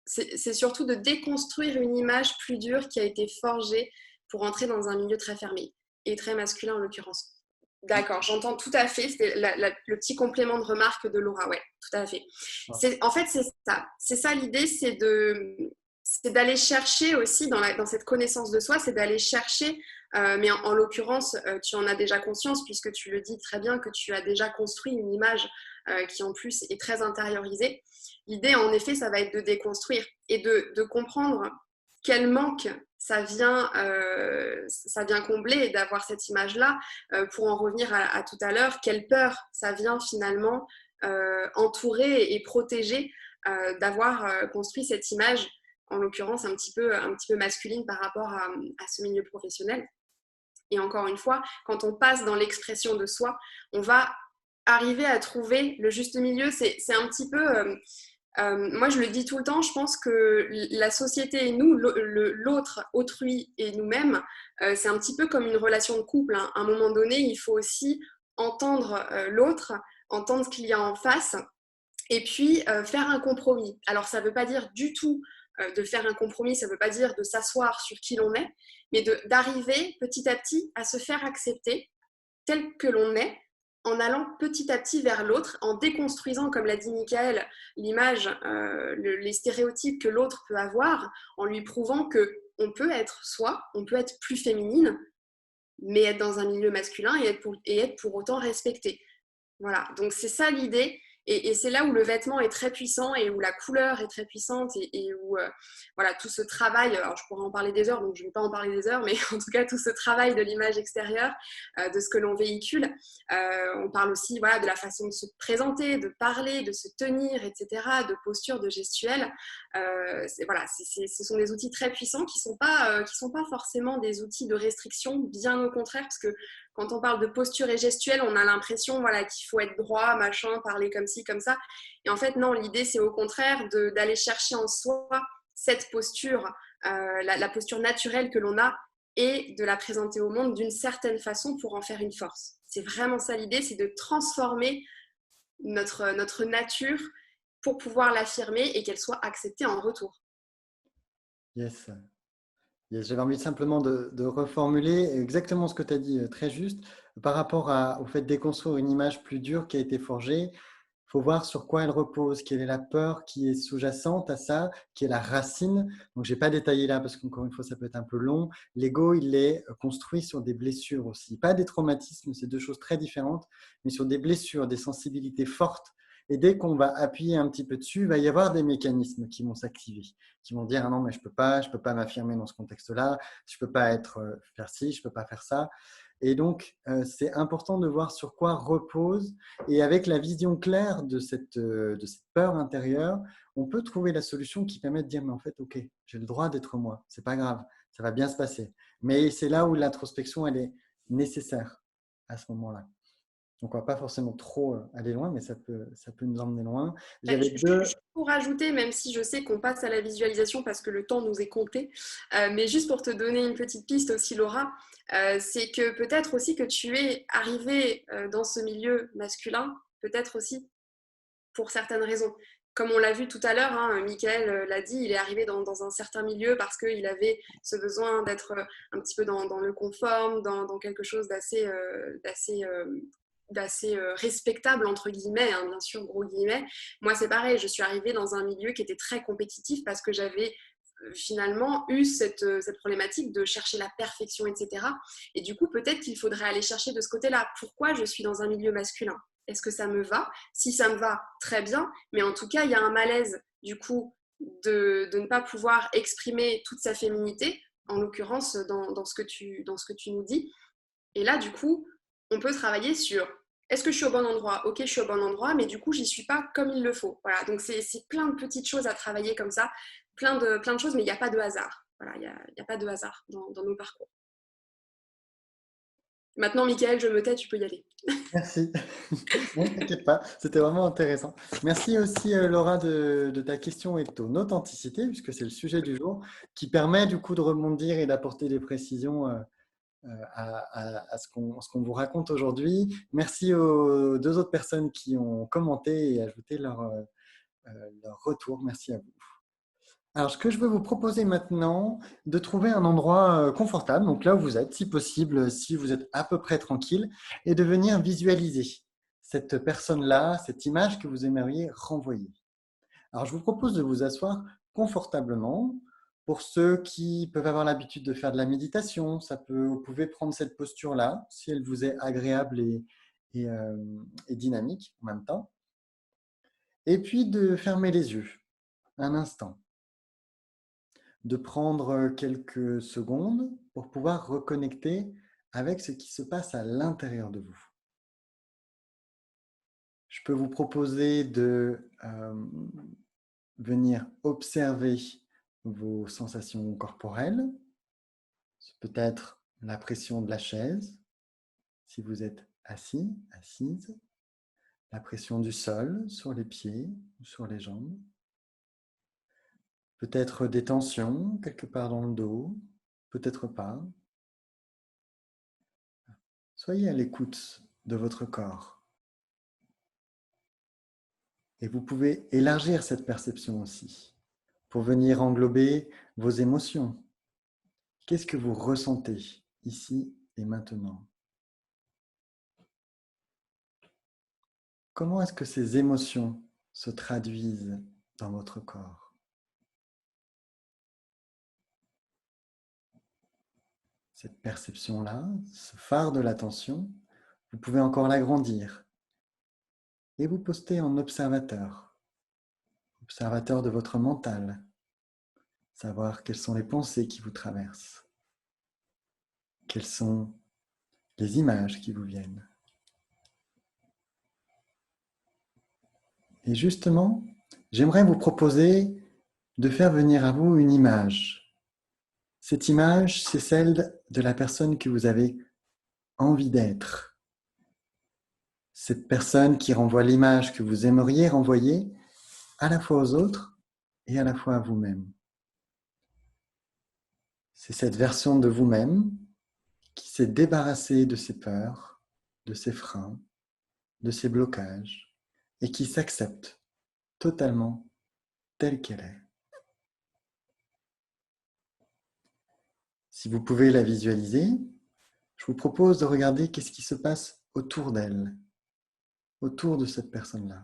c'est surtout de déconstruire une image plus dure qui a été forgée pour entrer dans un milieu très fermé et très masculin en l'occurrence. D'accord, j'entends tout à fait. C'était le petit complément de remarque de Laura, ouais, tout à fait. En fait, c'est ça. C'est ça l'idée, c'est d'aller chercher aussi dans cette connaissance de soi, c'est d'aller chercher, mais en l'occurrence, tu en as déjà conscience puisque tu le dis très bien que tu as déjà construit une image qui en plus est très intériorisée. L'idée, en effet, ça va être de déconstruire et de comprendre quel manque ça vient combler et d'avoir cette image-là. Pour en revenir à tout à l'heure, quelle peur ça vient finalement entourer et protéger d'avoir construit cette image, en l'occurrence un petit peu masculine par rapport à ce milieu professionnel. Et encore une fois, quand on passe dans l'expression de soi, on va arriver à trouver le juste milieu. C'est un petit peu... moi, je le dis tout le temps, je pense que la société et nous, l'autre, autrui et nous-mêmes, c'est un petit peu comme une relation de couple, hein. À un moment donné, il faut aussi entendre l'autre, entendre ce qu'il y a en face, et puis faire un compromis. Alors, ça ne veut pas dire du tout de faire un compromis, ça ne veut pas dire de s'asseoir sur qui l'on est, mais d'arriver petit à petit à se faire accepter tel que l'on est, en allant petit à petit vers l'autre, en déconstruisant, comme l'a dit Michael, l'image, les stéréotypes que l'autre peut avoir, en lui prouvant qu'on peut être soi, on peut être plus féminine, mais être dans un milieu masculin et être pour autant respecté. Voilà, donc c'est ça l'idée. Et c'est là où le vêtement est très puissant et où la couleur est très puissante et où voilà, tout ce travail, alors je pourrais en parler des heures, donc je ne vais pas en parler des heures, mais en tout cas tout ce travail de l'image extérieure, de ce que l'on véhicule. On parle aussi voilà, de la façon de se présenter, de parler, de se tenir, etc., de posture, de gestuelle. Voilà, ce sont des outils très puissants qui ne sont pas forcément des outils de restriction, bien au contraire, parce que quand on parle de posture et gestuelle, on a l'impression voilà, qu'il faut être droit, machin, parler comme ci, comme ça. Et en fait, non, l'idée, c'est au contraire d'aller chercher en soi cette posture, la posture naturelle que l'on a et de la présenter au monde d'une certaine façon pour en faire une force. C'est vraiment ça l'idée, c'est de transformer notre nature pour pouvoir l'affirmer et qu'elle soit acceptée en retour. Yes. J'avais envie simplement de reformuler exactement ce que tu as dit, très juste. Par rapport au fait de déconstruire une image plus dure qui a été forgée, il faut voir sur quoi elle repose, quelle est la peur qui est sous-jacente à ça, qui est la racine. Donc, je n'ai pas détaillé là parce qu'encore une fois, ça peut être un peu long. L'ego, il est construit sur des blessures aussi. Pas des traumatismes, c'est deux choses très différentes, mais sur des blessures, des sensibilités fortes. Et dès qu'on va appuyer un petit peu dessus, il va y avoir des mécanismes qui vont s'activer, qui vont dire ah non, mais je peux pas m'affirmer dans ce contexte-là, je peux pas faire ci, je peux pas faire ça. Et donc, c'est important de voir sur quoi repose. Et avec la vision claire de cette peur intérieure, on peut trouver la solution qui permet de dire, mais en fait, OK, j'ai le droit d'être moi, c'est pas grave, ça va bien se passer. Mais c'est là où l'introspection, elle est nécessaire à ce moment-là. Donc, on ne va pas forcément trop aller loin, mais ça peut nous emmener loin. Je pour rajouter, même si je sais qu'on passe à la visualisation parce que le temps nous est compté, mais juste pour te donner une petite piste aussi, Laura, c'est que peut-être aussi que tu es arrivée dans ce milieu masculin, peut-être aussi pour certaines raisons. Comme on l'a vu tout à l'heure, hein, Michael l'a dit, il est arrivé dans un certain milieu parce qu'il avait ce besoin d'être un petit peu dans le conforme, dans quelque chose d'assez respectable, entre guillemets, hein, bien sûr, gros guillemets. Moi, c'est pareil, je suis arrivée dans un milieu qui était très compétitif parce que j'avais finalement eu cette problématique de chercher la perfection, etc. Et du coup, peut-être qu'il faudrait aller chercher de ce côté-là. Pourquoi je suis dans un milieu masculin ? Est-ce que ça me va ? Si ça me va, très bien. Mais en tout cas, il y a un malaise, du coup, de ne pas pouvoir exprimer toute sa féminité, en l'occurrence dans ce que tu nous dis. Et là, du coup, on peut travailler sur est-ce que je suis au bon endroit ? Ok, je suis au bon endroit, mais du coup, j'y suis pas comme il le faut. Voilà, donc c'est plein de petites choses à travailler comme ça, plein de choses, mais il n'y a pas de hasard. Voilà, il n'y a pas de hasard dans nos parcours. Maintenant, Michael, je me tais, tu peux y aller. Merci. Ne t'inquiète pas, c'était vraiment intéressant. Merci aussi Laura de ta question et de ton authenticité, puisque c'est le sujet du jour, qui permet du coup de rebondir et d'apporter des précisions à ce qu'on vous raconte aujourd'hui. Merci aux deux autres personnes qui ont commenté et ajouté leur retour. Merci à vous. Alors, ce que je veux vous proposer maintenant, de trouver un endroit confortable, donc là où vous êtes, si possible, si vous êtes à peu près tranquille, et de venir visualiser cette personne-là, cette image que vous aimeriez renvoyer. Alors, je vous propose de vous asseoir confortablement. Pour ceux qui peuvent avoir l'habitude de faire de la méditation, vous pouvez prendre cette posture-là, si elle vous est agréable et dynamique en même temps. Et puis de fermer les yeux un instant, de prendre quelques secondes pour pouvoir reconnecter avec ce qui se passe à l'intérieur de vous. Je peux vous proposer de venir observer vos sensations corporelles. C'est peut-être la pression de la chaise, si vous êtes assis, assise, la pression du sol sur les pieds ou sur les jambes. Peut-être des tensions quelque part dans le dos, peut-être pas. Soyez à l'écoute de votre corps. Et vous pouvez élargir cette perception aussi pour venir englober vos émotions. Qu'est-ce que vous ressentez ici et maintenant? Comment est-ce que ces émotions se traduisent dans votre corps? Cette perception-là, ce phare de l'attention, vous pouvez encore l'agrandir et vous poster en observateur, observateur de votre mental, savoir quelles sont les pensées qui vous traversent, quelles sont les images qui vous viennent. Et justement, j'aimerais vous proposer de faire venir à vous une image. Cette image, c'est celle de la personne que vous avez envie d'être. Cette personne qui renvoie l'image que vous aimeriez renvoyer à la fois aux autres et à la fois à vous-même. C'est cette version de vous-même qui s'est débarrassée de ses peurs, de ses freins, de ses blocages et qui s'accepte totalement telle qu'elle est. Si vous pouvez la visualiser, je vous propose de regarder qu'est-ce qui se passe autour d'elle, autour de cette personne-là.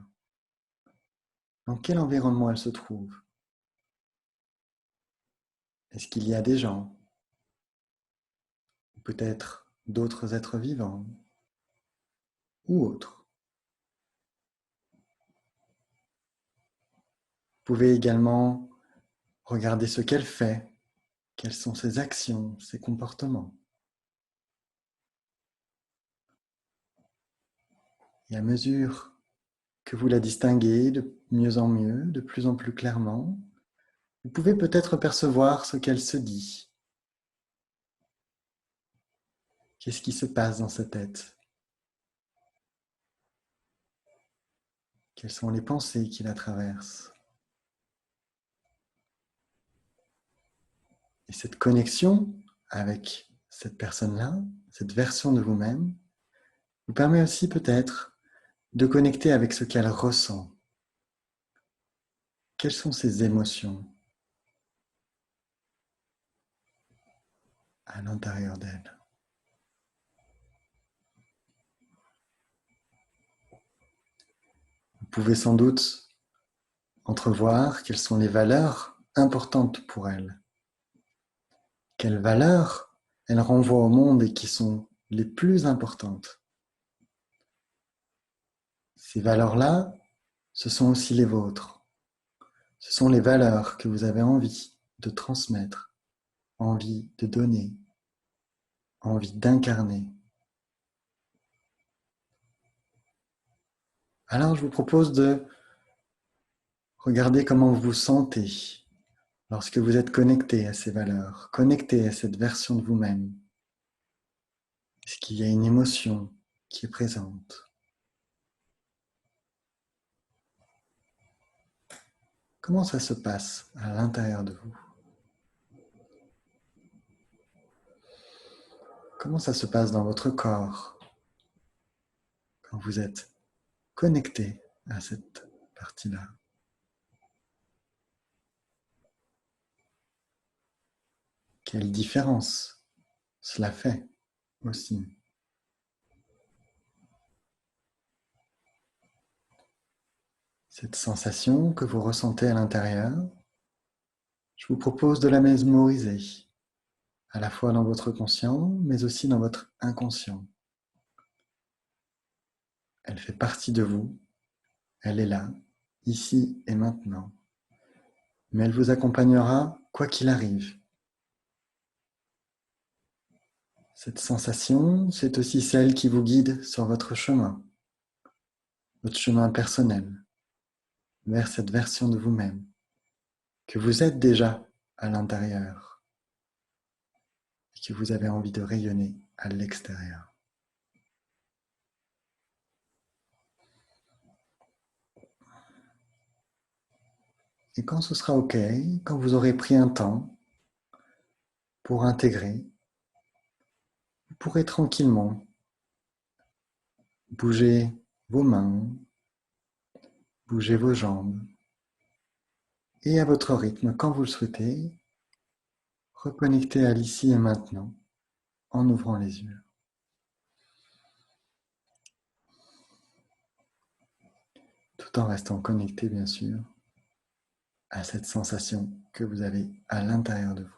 Dans quel environnement elle se trouve? Est-ce qu'il y a des gens? Ou peut-être d'autres êtres vivants? Ou autres? Vous pouvez également regarder ce qu'elle fait, quelles sont ses actions, ses comportements. Et à mesure que vous la distinguez de mieux en mieux, de plus en plus clairement, vous pouvez peut-être percevoir ce qu'elle se dit. Qu'est-ce qui se passe dans sa tête? Quelles sont les pensées qui la traversent? Et cette connexion avec cette personne-là, cette version de vous-même, vous permet aussi peut-être de connecter avec ce qu'elle ressent. Quelles sont ses émotions à l'intérieur d'elle? Vous pouvez sans doute entrevoir quelles sont les valeurs importantes pour elle. Quelles valeurs elle renvoie au monde et qui sont les plus importantes. Ces valeurs-là, ce sont aussi les vôtres. Ce sont les valeurs que vous avez envie de transmettre, envie de donner, envie d'incarner. Alors je vous propose de regarder comment vous vous sentez lorsque vous êtes connecté à ces valeurs, connecté à cette version de vous-même. Est-ce qu'il y a une émotion qui est présente? Comment ça se passe à l'intérieur de vous? Comment ça se passe dans votre corps quand vous êtes connecté à cette partie-là? Quelle différence cela fait aussi. Cette sensation que vous ressentez à l'intérieur, je vous propose de la mémoriser, à la fois dans votre conscient, mais aussi dans votre inconscient. Elle fait partie de vous, elle est là, ici et maintenant. Mais elle vous accompagnera quoi qu'il arrive. Cette sensation, c'est aussi celle qui vous guide sur votre chemin personnel, vers cette version de vous-même, que vous êtes déjà à l'intérieur et que vous avez envie de rayonner à l'extérieur. Et quand ce sera OK, quand vous aurez pris un temps pour intégrer, vous pourrez tranquillement bouger vos mains, bouger vos jambes, et à votre rythme, quand vous le souhaitez, reconnecter à l'ici et maintenant en ouvrant les yeux. Tout en restant connecté, bien sûr, à cette sensation que vous avez à l'intérieur de vous.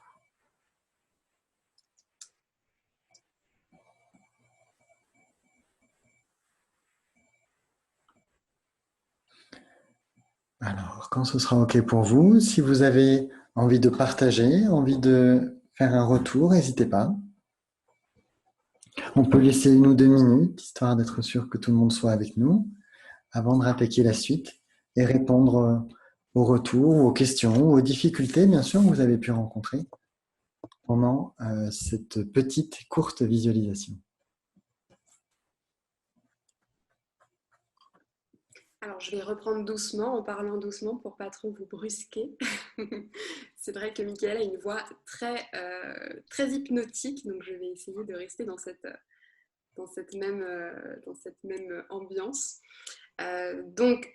Alors, quand ce sera OK pour vous, si vous avez envie de partager, envie de faire un retour, n'hésitez pas. On peut laisser 1 ou 2 minutes, histoire d'être sûr que tout le monde soit avec nous, avant de rattaquer la suite et répondre aux retours, aux questions, aux difficultés, bien sûr, que vous avez pu rencontrer pendant cette petite, courte visualisation. Alors, je vais reprendre doucement, en parlant doucement pour pas trop vous brusquer. C'est vrai que Mickaël a une voix très hypnotique, donc je vais essayer de rester dans cette même ambiance. Donc,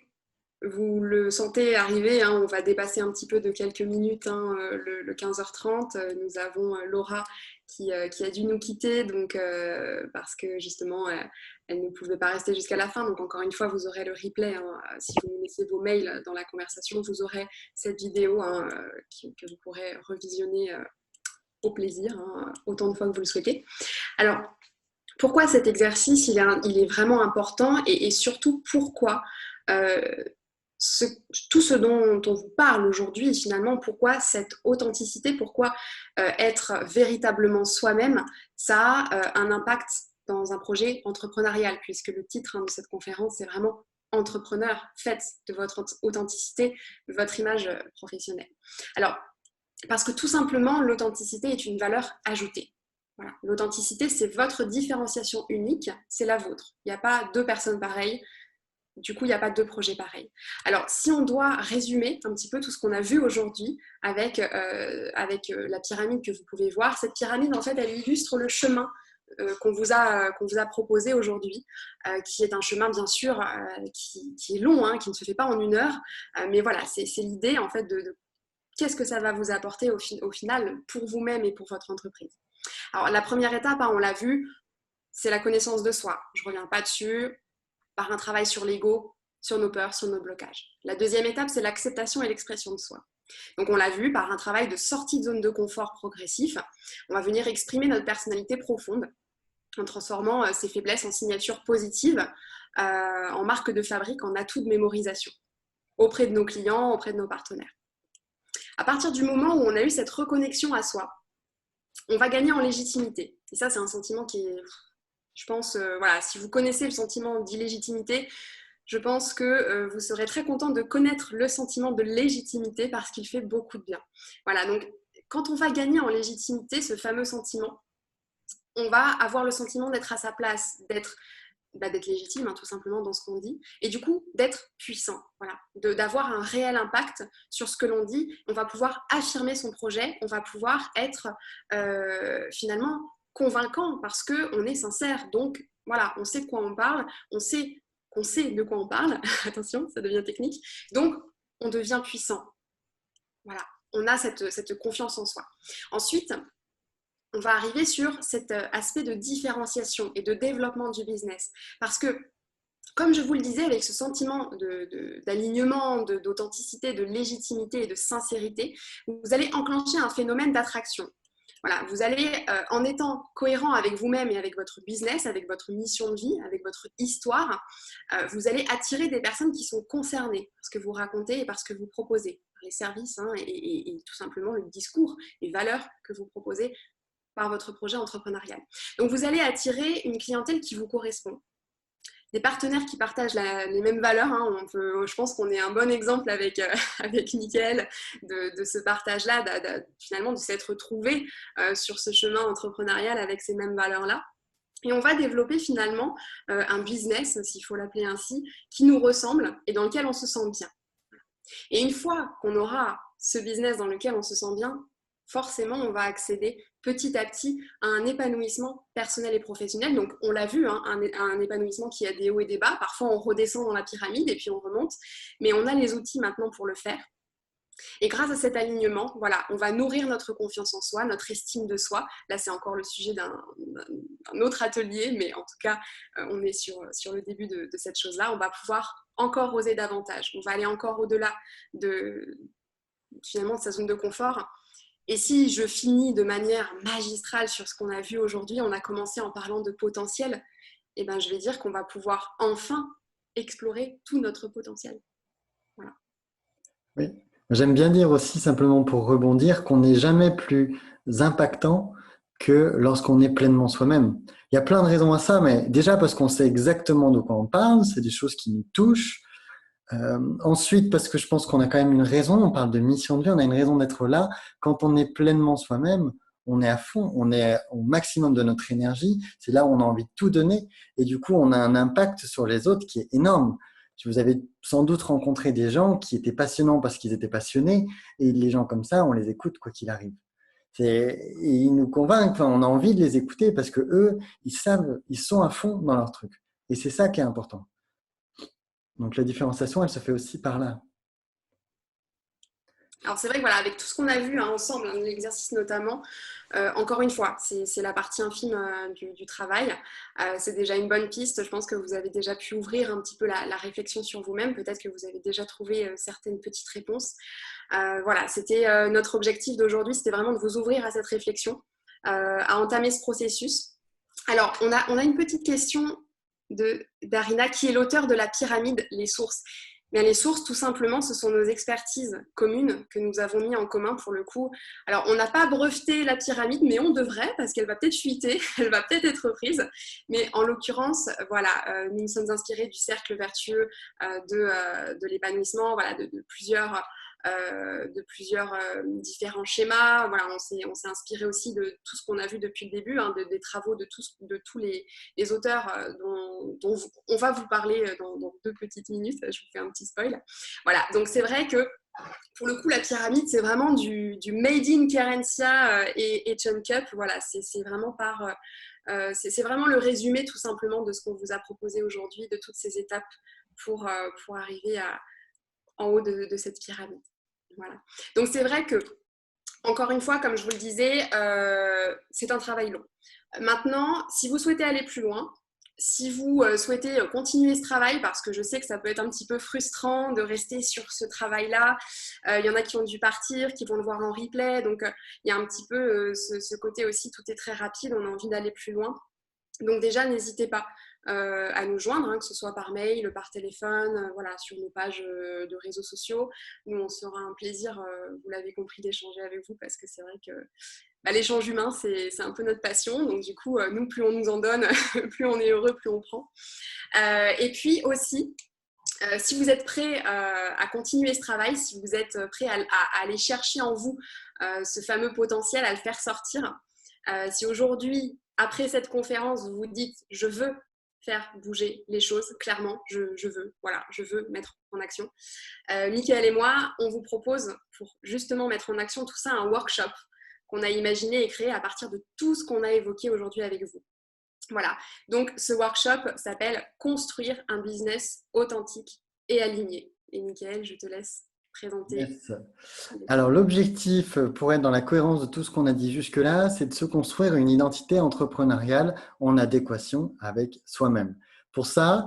vous le sentez arriver, hein, on va dépasser un petit peu de quelques minutes, hein, le 15h30. Nous avons Laura qui a dû nous quitter donc, parce que justement elle ne pouvait pas rester jusqu'à la fin. Donc encore une fois, vous aurez le replay. Hein, si vous nous laissez vos mails dans la conversation, vous aurez cette vidéo, hein, que vous pourrez revisionner au plaisir, hein, autant de fois que vous le souhaitez. Alors, pourquoi cet exercice il est vraiment important et surtout pourquoi tout ce dont on vous parle aujourd'hui, finalement, pourquoi cette authenticité, pourquoi être véritablement soi-même, ça a un impact dans un projet entrepreneurial, puisque le titre, hein, de cette conférence, c'est vraiment entrepreneur, faites de votre authenticité votre image professionnelle. Alors, parce que tout simplement, l'authenticité est une valeur ajoutée. Voilà. L'authenticité, c'est votre différenciation unique, c'est la vôtre. Il n'y a pas 2 personnes pareilles. Du coup, il n'y a pas 2 projets pareils. Alors, si on doit résumer un petit peu tout ce qu'on a vu aujourd'hui avec la pyramide que vous pouvez voir, cette pyramide, en fait, elle illustre le chemin qu'on vous a proposé aujourd'hui, qui est un chemin, bien sûr, qui est long, hein, qui ne se fait pas en 1 heure. Mais voilà, c'est l'idée, en fait, de qu'est-ce que ça va vous apporter au final pour vous-même et pour votre entreprise. Alors, la première étape, hein, on l'a vu, c'est la connaissance de soi. Je ne reviens pas dessus. Par un travail sur l'ego, sur nos peurs, sur nos blocages. La deuxième étape, c'est l'acceptation et l'expression de soi. Donc on l'a vu, par un travail de sortie de zone de confort progressif, on va venir exprimer notre personnalité profonde en transformant ses faiblesses en signatures positives, en marque de fabrique, en atout de mémorisation auprès de nos clients, auprès de nos partenaires. À partir du moment où on a eu cette reconnexion à soi, on va gagner en légitimité. Et ça, c'est un sentiment qui est... Je pense, voilà, si vous connaissez le sentiment d'illégitimité, je pense que vous serez très content de connaître le sentiment de légitimité parce qu'il fait beaucoup de bien. Voilà, donc quand on va gagner en légitimité, ce fameux sentiment, on va avoir le sentiment d'être à sa place, d'être légitime, hein, tout simplement dans ce qu'on dit, et du coup d'être puissant, voilà, d'avoir un réel impact sur ce que l'on dit. On va pouvoir affirmer son projet, on va pouvoir être finalement convaincant parce qu'on est sincère. Donc voilà, on sait de quoi on parle, on sait qu'on sait de quoi on parle, attention, ça devient technique, donc on devient puissant. Voilà, on a cette confiance en soi. Ensuite, on va arriver sur cet aspect de différenciation et de développement du business. Parce que, comme je vous le disais, avec ce sentiment d'alignement, d'authenticité, de légitimité et de sincérité, vous allez enclencher un phénomène d'attraction. Voilà, vous allez, en étant cohérent avec vous-même et avec votre business, avec votre mission de vie, avec votre histoire, vous allez attirer des personnes qui sont concernées par ce que vous racontez et par ce que vous proposez, par les services et tout simplement le discours, les valeurs que vous proposez par votre projet entrepreneurial. Donc, vous allez attirer une clientèle qui vous correspond, des partenaires qui partagent les mêmes valeurs. Je pense qu'on est un bon exemple avec Mickaël de ce partage-là, finalement de s'être trouvé sur ce chemin entrepreneurial avec ces mêmes valeurs-là. Et on va développer finalement un business, s'il faut l'appeler ainsi, qui nous ressemble et dans lequel on se sent bien. Et une fois qu'on aura ce business dans lequel on se sent bien, forcément, on va accéder petit à petit à un épanouissement personnel et professionnel. Donc, on l'a vu, un épanouissement qui a des hauts et des bas. Parfois, on redescend dans la pyramide et puis on remonte. Mais on a les outils maintenant pour le faire. Et grâce à cet alignement, voilà, on va nourrir notre confiance en soi, notre estime de soi. Là, c'est encore le sujet d'un autre atelier, mais en tout cas, on est sur le début de cette chose-là. On va pouvoir encore oser davantage. On va aller encore au-delà finalement de sa zone de confort. Et si je finis de manière magistrale sur ce qu'on a vu aujourd'hui, on a commencé en parlant de potentiel, et ben je vais dire qu'on va pouvoir enfin explorer tout notre potentiel. Voilà. Oui. J'aime bien dire aussi, simplement pour rebondir, qu'on n'est jamais plus impactant que lorsqu'on est pleinement soi-même. Il y a plein de raisons à ça, mais déjà parce qu'on sait exactement de quoi on parle, c'est des choses qui nous touchent. Ensuite, parce que je pense qu'on a quand même une raison, on parle de mission de vie, on a une raison d'être là. Quand on est pleinement soi-même, on est à fond, on est au maximum de notre énergie, c'est là où on a envie de tout donner, et du coup, on a un impact sur les autres qui est énorme. Vous avez sans doute rencontré des gens qui étaient passionnants parce qu'ils étaient passionnés, et les gens comme ça, on les écoute quoi qu'il arrive. Et ils nous convainquent, enfin, on a envie de les écouter parce que eux, ils savent, ils sont à fond dans leur truc. Et c'est ça qui est important. Donc la différenciation, elle se fait aussi par là. Alors c'est vrai que voilà, avec tout ce qu'on a vu ensemble, l'exercice notamment, encore une fois, c'est la partie infime du travail. C'est déjà une bonne piste. Je pense que vous avez déjà pu ouvrir un petit peu la réflexion sur vous-même. Peut-être que vous avez déjà trouvé certaines petites réponses. Voilà, c'était notre objectif d'aujourd'hui, c'était vraiment de vous ouvrir à cette réflexion, à entamer ce processus. Alors, on a une petite question d'Arina, qui est l'auteur de la pyramide, les sources. Bien, les sources, tout simplement, ce sont nos expertises communes que nous avons mis en commun pour le coup. Alors, on n'a pas breveté la pyramide, mais on devrait, parce qu'elle va peut-être fuiter, elle va peut-être être reprise. Mais en l'occurrence, voilà, nous nous sommes inspirés du cercle vertueux de l'épanouissement, voilà, de plusieurs différents schémas. Voilà, on s'est inspiré aussi de tout ce qu'on a vu depuis le début, des travaux de tous les auteurs dont on va vous parler dans 2 petites minutes. Je vous fais un petit spoil. Voilà, donc c'est vrai que pour le coup, la pyramide, c'est vraiment du made in Querencia et Chunk Up. Voilà, c'est vraiment c'est vraiment le résumé tout simplement de ce qu'on vous a proposé aujourd'hui, de toutes ces étapes pour arriver en haut de cette pyramide. Voilà. Donc c'est vrai que, encore une fois, comme je vous le disais, c'est un travail long. Maintenant, si vous souhaitez aller plus loin, si vous souhaitez continuer ce travail, parce que je sais que ça peut être un petit peu frustrant de rester sur ce travail-là, il y en a qui ont dû partir, qui vont le voir en replay, donc il y a un petit peu ce côté aussi, tout est très rapide, on a envie d'aller plus loin. Donc déjà, n'hésitez pas à nous joindre, que ce soit par mail, par téléphone, voilà, sur nos pages de réseaux sociaux. Nous, on sera un plaisir, vous l'avez compris, d'échanger avec vous, parce que c'est vrai que l'échange humain, c'est un peu notre passion. Donc du coup, nous, plus on nous en donne, plus on est heureux, plus on prend. Et puis aussi, si vous êtes prêt à continuer ce travail, si vous êtes prêt à aller chercher en vous ce fameux potentiel, à le faire sortir, si aujourd'hui, après cette conférence, vous vous dites « je veux faire bouger les choses, clairement, je veux mettre en action », Mickaël et moi, on vous propose, pour justement mettre en action tout ça, un workshop qu'on a imaginé et créé à partir de tout ce qu'on a évoqué aujourd'hui avec vous. Voilà, donc ce workshop s'appelle « Construire un business authentique et aligné ». Et Mickaël, je te laisse présenter. Yes. Alors, l'objectif, pour être dans la cohérence de tout ce qu'on a dit jusque-là, c'est de se construire une identité entrepreneuriale en adéquation avec soi-même. Pour ça,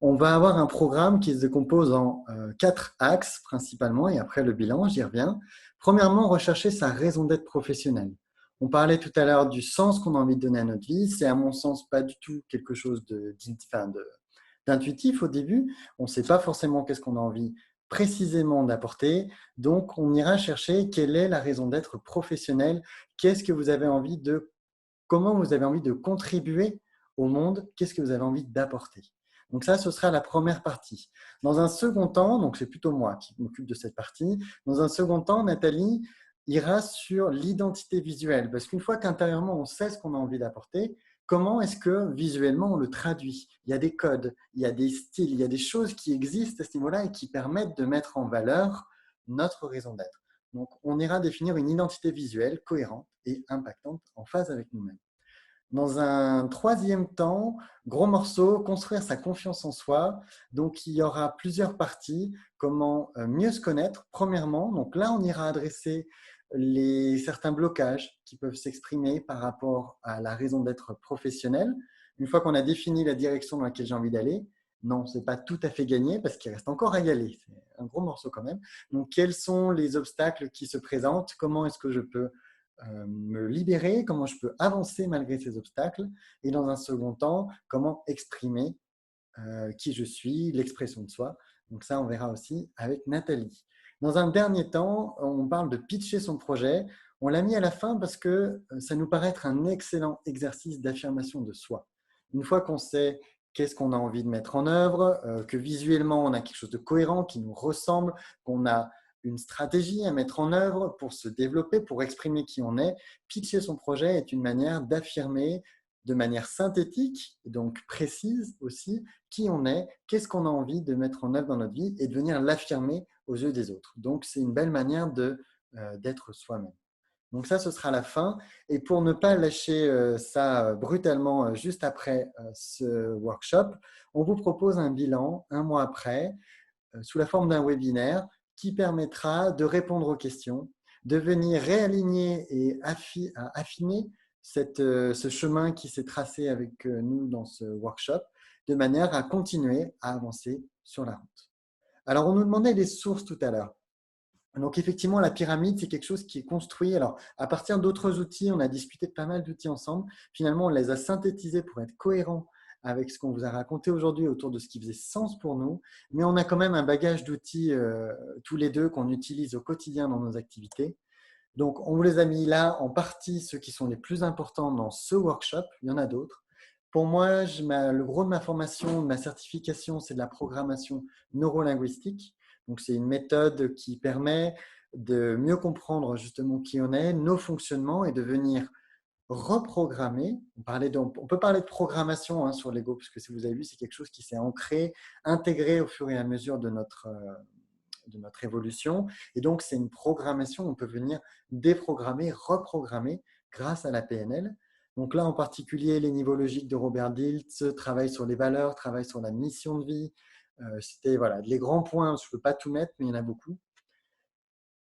on va avoir un programme qui se décompose en 4 axes principalement, et après le bilan, j'y reviens. Premièrement, rechercher sa raison d'être professionnelle. On parlait tout à l'heure du sens qu'on a envie de donner à notre vie. C'est à mon sens pas du tout quelque chose d'intuitif au début. On ne sait pas forcément qu'est-ce qu'on a envie précisément d'apporter. Donc, on ira chercher quelle est la raison d'être professionnelle, qu'est-ce que vous avez envie de, comment vous avez envie de contribuer au monde, qu'est-ce que vous avez envie d'apporter. Donc ça, ce sera la première partie. Dans un second temps, donc c'est plutôt moi qui m'occupe de cette partie, dans un second temps, Nathalie ira sur l'identité visuelle, parce qu'une fois qu'intérieurement, on sait ce qu'on a envie d'apporter, comment est-ce que visuellement on le traduit? Il y a des codes, il y a des styles, il y a des choses qui existent à ce niveau-là et qui permettent de mettre en valeur notre raison d'être. Donc, on ira définir une identité visuelle cohérente et impactante en phase avec nous-mêmes. Dans un troisième temps, gros morceau, construire sa confiance en soi. Donc, il y aura plusieurs parties. Comment mieux se connaître, premièrement. Donc là, on ira adresser certains blocages qui peuvent s'exprimer par rapport à la raison d'être professionnelle. Une fois qu'on a défini la direction dans laquelle j'ai envie d'aller, non, ce n'est pas tout à fait gagné parce qu'il reste encore à y aller. C'est un gros morceau quand même. Donc, quels sont les obstacles qui se présentent? Comment est-ce que je peux me libérer, comment je peux avancer malgré ces obstacles, et dans un second temps, comment exprimer qui je suis, l'expression de soi. Donc ça, on verra aussi avec Nathalie. Dans un dernier temps, on parle de pitcher son projet. On l'a mis à la fin parce que ça nous paraît être un excellent exercice d'affirmation de soi. Une fois qu'on sait qu'est-ce qu'on a envie de mettre en œuvre, que visuellement on a quelque chose de cohérent qui nous ressemble, qu'on a une stratégie à mettre en œuvre pour se développer, pour exprimer qui on est, pitcher son projet est une manière d'affirmer de manière synthétique, donc précise aussi, qui on est, qu'est-ce qu'on a envie de mettre en œuvre dans notre vie et de venir l'affirmer aux yeux des autres. Donc, c'est une belle manière d'être soi-même. Donc ça, ce sera la fin. Et pour ne pas lâcher ça brutalement juste après ce workshop, on vous propose un bilan un mois après, sous la forme d'un webinaire qui permettra de répondre aux questions, de venir réaligner et affiner ce chemin qui s'est tracé avec nous dans ce workshop, de manière à continuer à avancer sur la route. Alors, on nous demandait les sources tout à l'heure. Donc, effectivement, la pyramide, c'est quelque chose qui est construit. Alors, à partir d'autres outils, on a discuté de pas mal d'outils ensemble. Finalement, on les a synthétisés pour être cohérents avec ce qu'on vous a raconté aujourd'hui autour de ce qui faisait sens pour nous. Mais on a quand même un bagage d'outils tous les deux qu'on utilise au quotidien dans nos activités. Donc, on vous les a mis là en partie ceux qui sont les plus importants dans ce workshop. Il y en a d'autres. Pour moi, le gros de ma formation, de ma certification, c'est de la programmation neurolinguistique. Donc, c'est une méthode qui permet de mieux comprendre justement qui on est, nos fonctionnements et de venir reprogrammer. On peut parler de programmation sur l'ego, puisque si vous avez vu, c'est quelque chose qui s'est ancré, intégré au fur et à mesure de notre évolution. Et donc, c'est une programmation. On peut venir déprogrammer, reprogrammer grâce à la PNL. Donc là, en particulier, les niveaux logiques de Robert Dilts travaillent sur les valeurs, travaillent sur la mission de vie. C'était les grands points. Je ne peux pas tout mettre, mais il y en a beaucoup.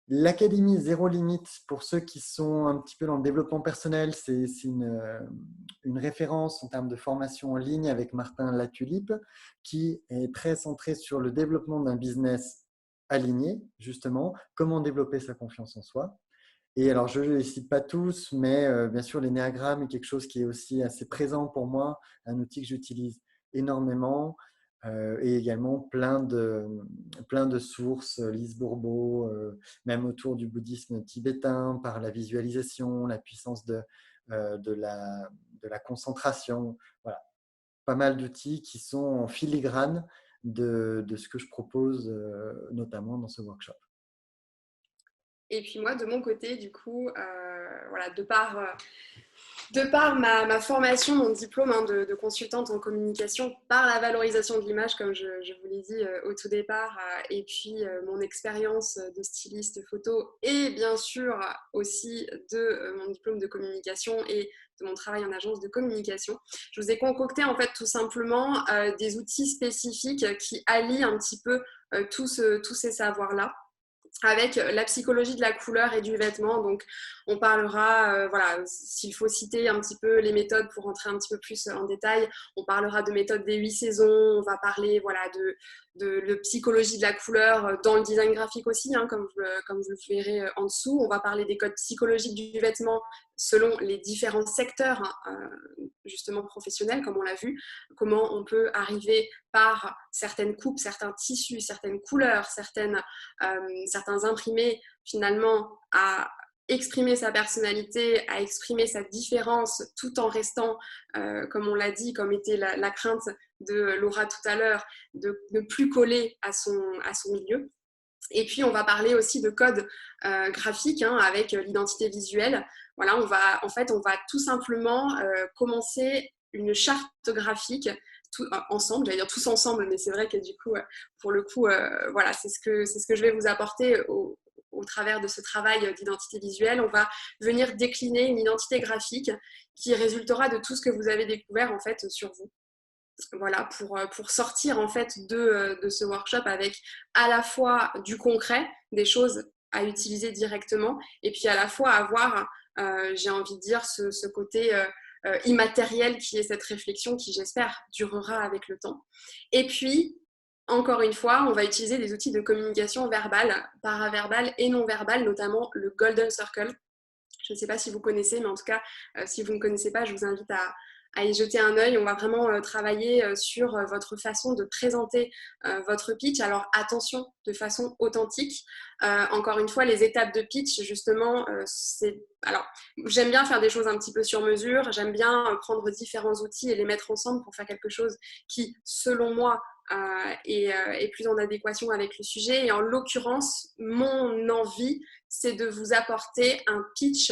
L'Académie Zéro Limite, pour ceux qui sont un petit peu dans le développement personnel, c'est une référence en termes de formation en ligne avec Martin Latulippe, qui est très centré sur le développement d'un business aligné, justement, comment développer sa confiance en soi. Et alors, je ne les cite pas tous, mais bien sûr, l'énéagramme est quelque chose qui est aussi assez présent pour moi, un outil que j'utilise énormément. Et également plein de sources, Lise Bourbeau, même autour du bouddhisme tibétain, par la visualisation, la puissance de la concentration. Voilà, pas mal d'outils qui sont en filigrane de ce que je propose, notamment dans ce workshop. Et puis moi, de mon côté, du coup, de par ma formation, mon diplôme de consultante en communication, par la valorisation de l'image, comme je vous l'ai dit au tout départ, et puis mon expérience de styliste photo, et bien sûr aussi de mon diplôme de communication et de mon travail en agence de communication, je vous ai concocté en fait tout simplement des outils spécifiques qui allient un petit peu tous ces savoirs-là. avec la psychologie de la couleur et du vêtement. Donc, on parlera, voilà, s'il faut citer un petit peu les méthodes pour rentrer un petit peu plus en détail, on parlera de méthode des 8 saisons, on va parler voilà, de psychologie de la couleur dans le design graphique aussi, hein, comme vous le verrez en dessous. On va parler des codes psychologiques du vêtement selon les différents secteurs, hein, justement professionnels, comme on l'a vu, comment on peut arriver par certaines coupes, certains tissus, certaines couleurs, certains imprimés finalement à exprimer sa personnalité, à exprimer sa différence tout en restant, comme on l'a dit, comme était la crainte de Laura tout à l'heure, de ne plus coller à son milieu. Et puis, on va parler aussi de code graphique hein, avec l'identité visuelle. Voilà, on va tout simplement commencer une charte graphique ensemble, j'allais dire tous ensemble, mais c'est vrai que du coup, pour le coup, voilà, c'est ce que je vais vous apporter au travers de ce travail d'identité visuelle. On va venir décliner une identité graphique qui résultera de tout ce que vous avez découvert en fait sur vous. Voilà, pour sortir en fait de ce workshop avec à la fois du concret, des choses à utiliser directement, et puis à la fois avoir, j'ai envie de dire, ce côté immatériel qui est cette réflexion qui, j'espère, durera avec le temps. Et puis, encore une fois, on va utiliser des outils de communication verbale, paraverbale et non verbale, notamment le Golden Circle. Je ne sais pas si vous connaissez, mais en tout cas, si vous ne connaissez pas, je vous invite à y jeter un œil. On va vraiment travailler sur votre façon de présenter votre pitch. Alors attention, de façon authentique. Encore une fois, les étapes de pitch, justement, alors, j'aime bien faire des choses un petit peu sur mesure. J'aime bien prendre différents outils et les mettre ensemble pour faire quelque chose qui, selon moi, est plus en adéquation avec le sujet. Et en l'occurrence, mon envie, c'est de vous apporter un pitch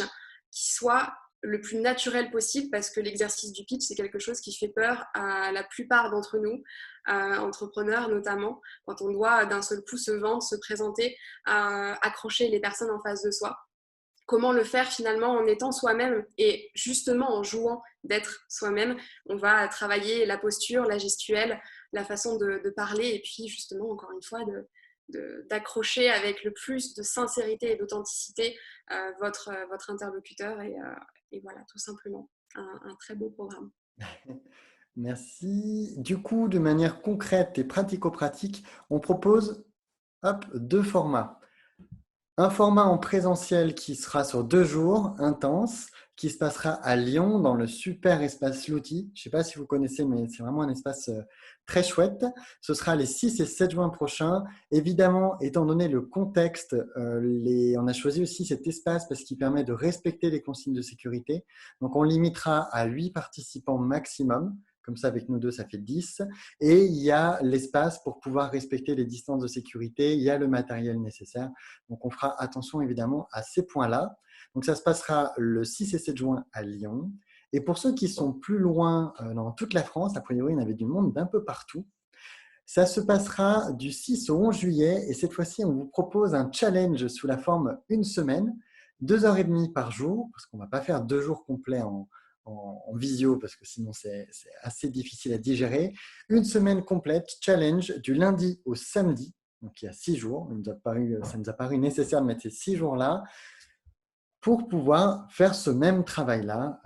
qui soit le plus naturel possible parce que l'exercice du pitch, c'est quelque chose qui fait peur à la plupart d'entre nous, entrepreneurs notamment, quand on doit d'un seul coup se vendre, se présenter, accrocher les personnes en face de soi. Comment le faire finalement en étant soi-même et justement en jouant d'être soi-même. On va travailler la posture, la gestuelle, la façon de parler et puis justement encore une fois d'accrocher avec le plus de sincérité et d'authenticité votre interlocuteur et voilà tout simplement un très beau programme. Merci. Du coup, de manière concrète et pratico-pratique, on propose deux formats. Un format en présentiel qui sera sur 2 jours, intense, qui se passera à Lyon dans le super espace L'Outil. Je ne sais pas si vous connaissez, mais c'est vraiment un espace très chouette. Ce sera les 6 et 7 juin prochains. Évidemment, étant donné le contexte, on a choisi aussi cet espace parce qu'il permet de respecter les consignes de sécurité. Donc, on limitera à 8 participants maximum. Comme ça, avec nous deux, ça fait 10. Et il y a l'espace pour pouvoir respecter les distances de sécurité. Il y a le matériel nécessaire. Donc, on fera attention évidemment à ces points-là. Donc, ça se passera le 6 et 7 juin à Lyon. Et pour ceux qui sont plus loin dans toute la France, a priori, il y en avait du monde d'un peu partout. Ça se passera du 6 au 11 juillet. Et cette fois-ci, on vous propose un challenge sous la forme une semaine, 2h30 par jour, parce qu'on ne va pas faire 2 jours complets en visio, parce que sinon c'est assez difficile à digérer. Une semaine complète, challenge, du lundi au samedi. Donc, il y a 6 jours. Ça nous a paru nécessaire de mettre ces 6 jours-là pour pouvoir faire ce même travail-là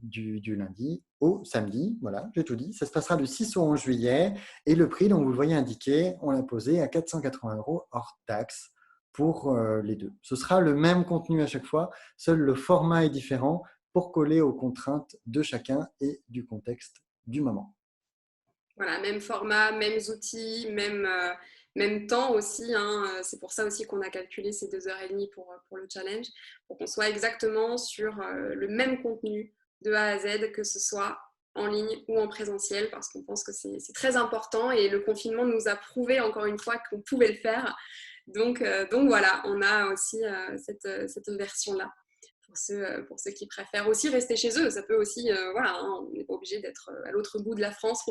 du lundi au samedi. Voilà, j'ai tout dit. Ça se passera du 6 au 11 juillet. Et le prix, donc vous le voyez indiqué, on l'a posé à 480 € hors taxe pour les deux. Ce sera le même contenu à chaque fois, seul le format est différent pour coller aux contraintes de chacun et du contexte du moment. Voilà, même format, mêmes outils, même temps aussi. Hein. C'est pour ça aussi qu'on a calculé ces 2h30 pour le challenge, pour qu'on soit exactement sur le même contenu de A à Z, que ce soit en ligne ou en présentiel, parce qu'on pense que c'est très important et le confinement nous a prouvé encore une fois qu'on pouvait le faire. Donc voilà, on a aussi cette version-là. Pour ceux qui préfèrent aussi rester chez eux. Ça peut aussi, voilà, hein, on n'est pas obligé d'être à l'autre bout de la France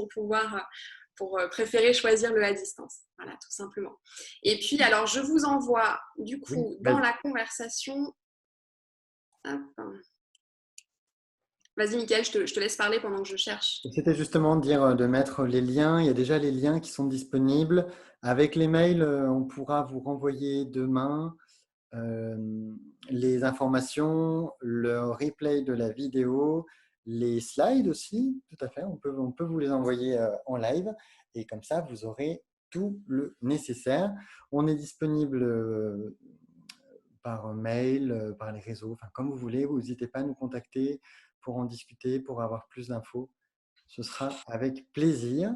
pour préférer choisir le à distance. Voilà, tout simplement. Et puis, alors, je vous envoie, du coup, dans la conversation, hop, Vas-y, Mickaël, je te laisse parler pendant que je cherche. C'était justement de dire de mettre les liens. Il y a déjà les liens qui sont disponibles. Avec les mails, on pourra vous renvoyer demain euh, les informations, le replay de la vidéo, les slides aussi, tout à fait. On peut vous les envoyer en live et comme ça, vous aurez tout le nécessaire. On est disponible par mail, par les réseaux, enfin comme vous voulez. Vous n'hésitez pas à nous contacter pour en discuter, pour avoir plus d'infos. Ce sera avec plaisir.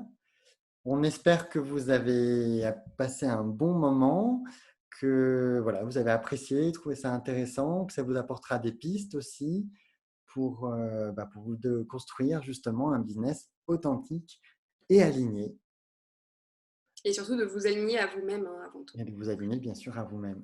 On espère que vous avez passé un bon moment, que voilà, vous avez apprécié, trouvé ça intéressant, que ça vous apportera des pistes aussi pour vous de construire justement un business authentique et aligné, Et surtout de vous aligner à vous-même, hein, avant tout. et de vous aligner bien sûr à vous-même.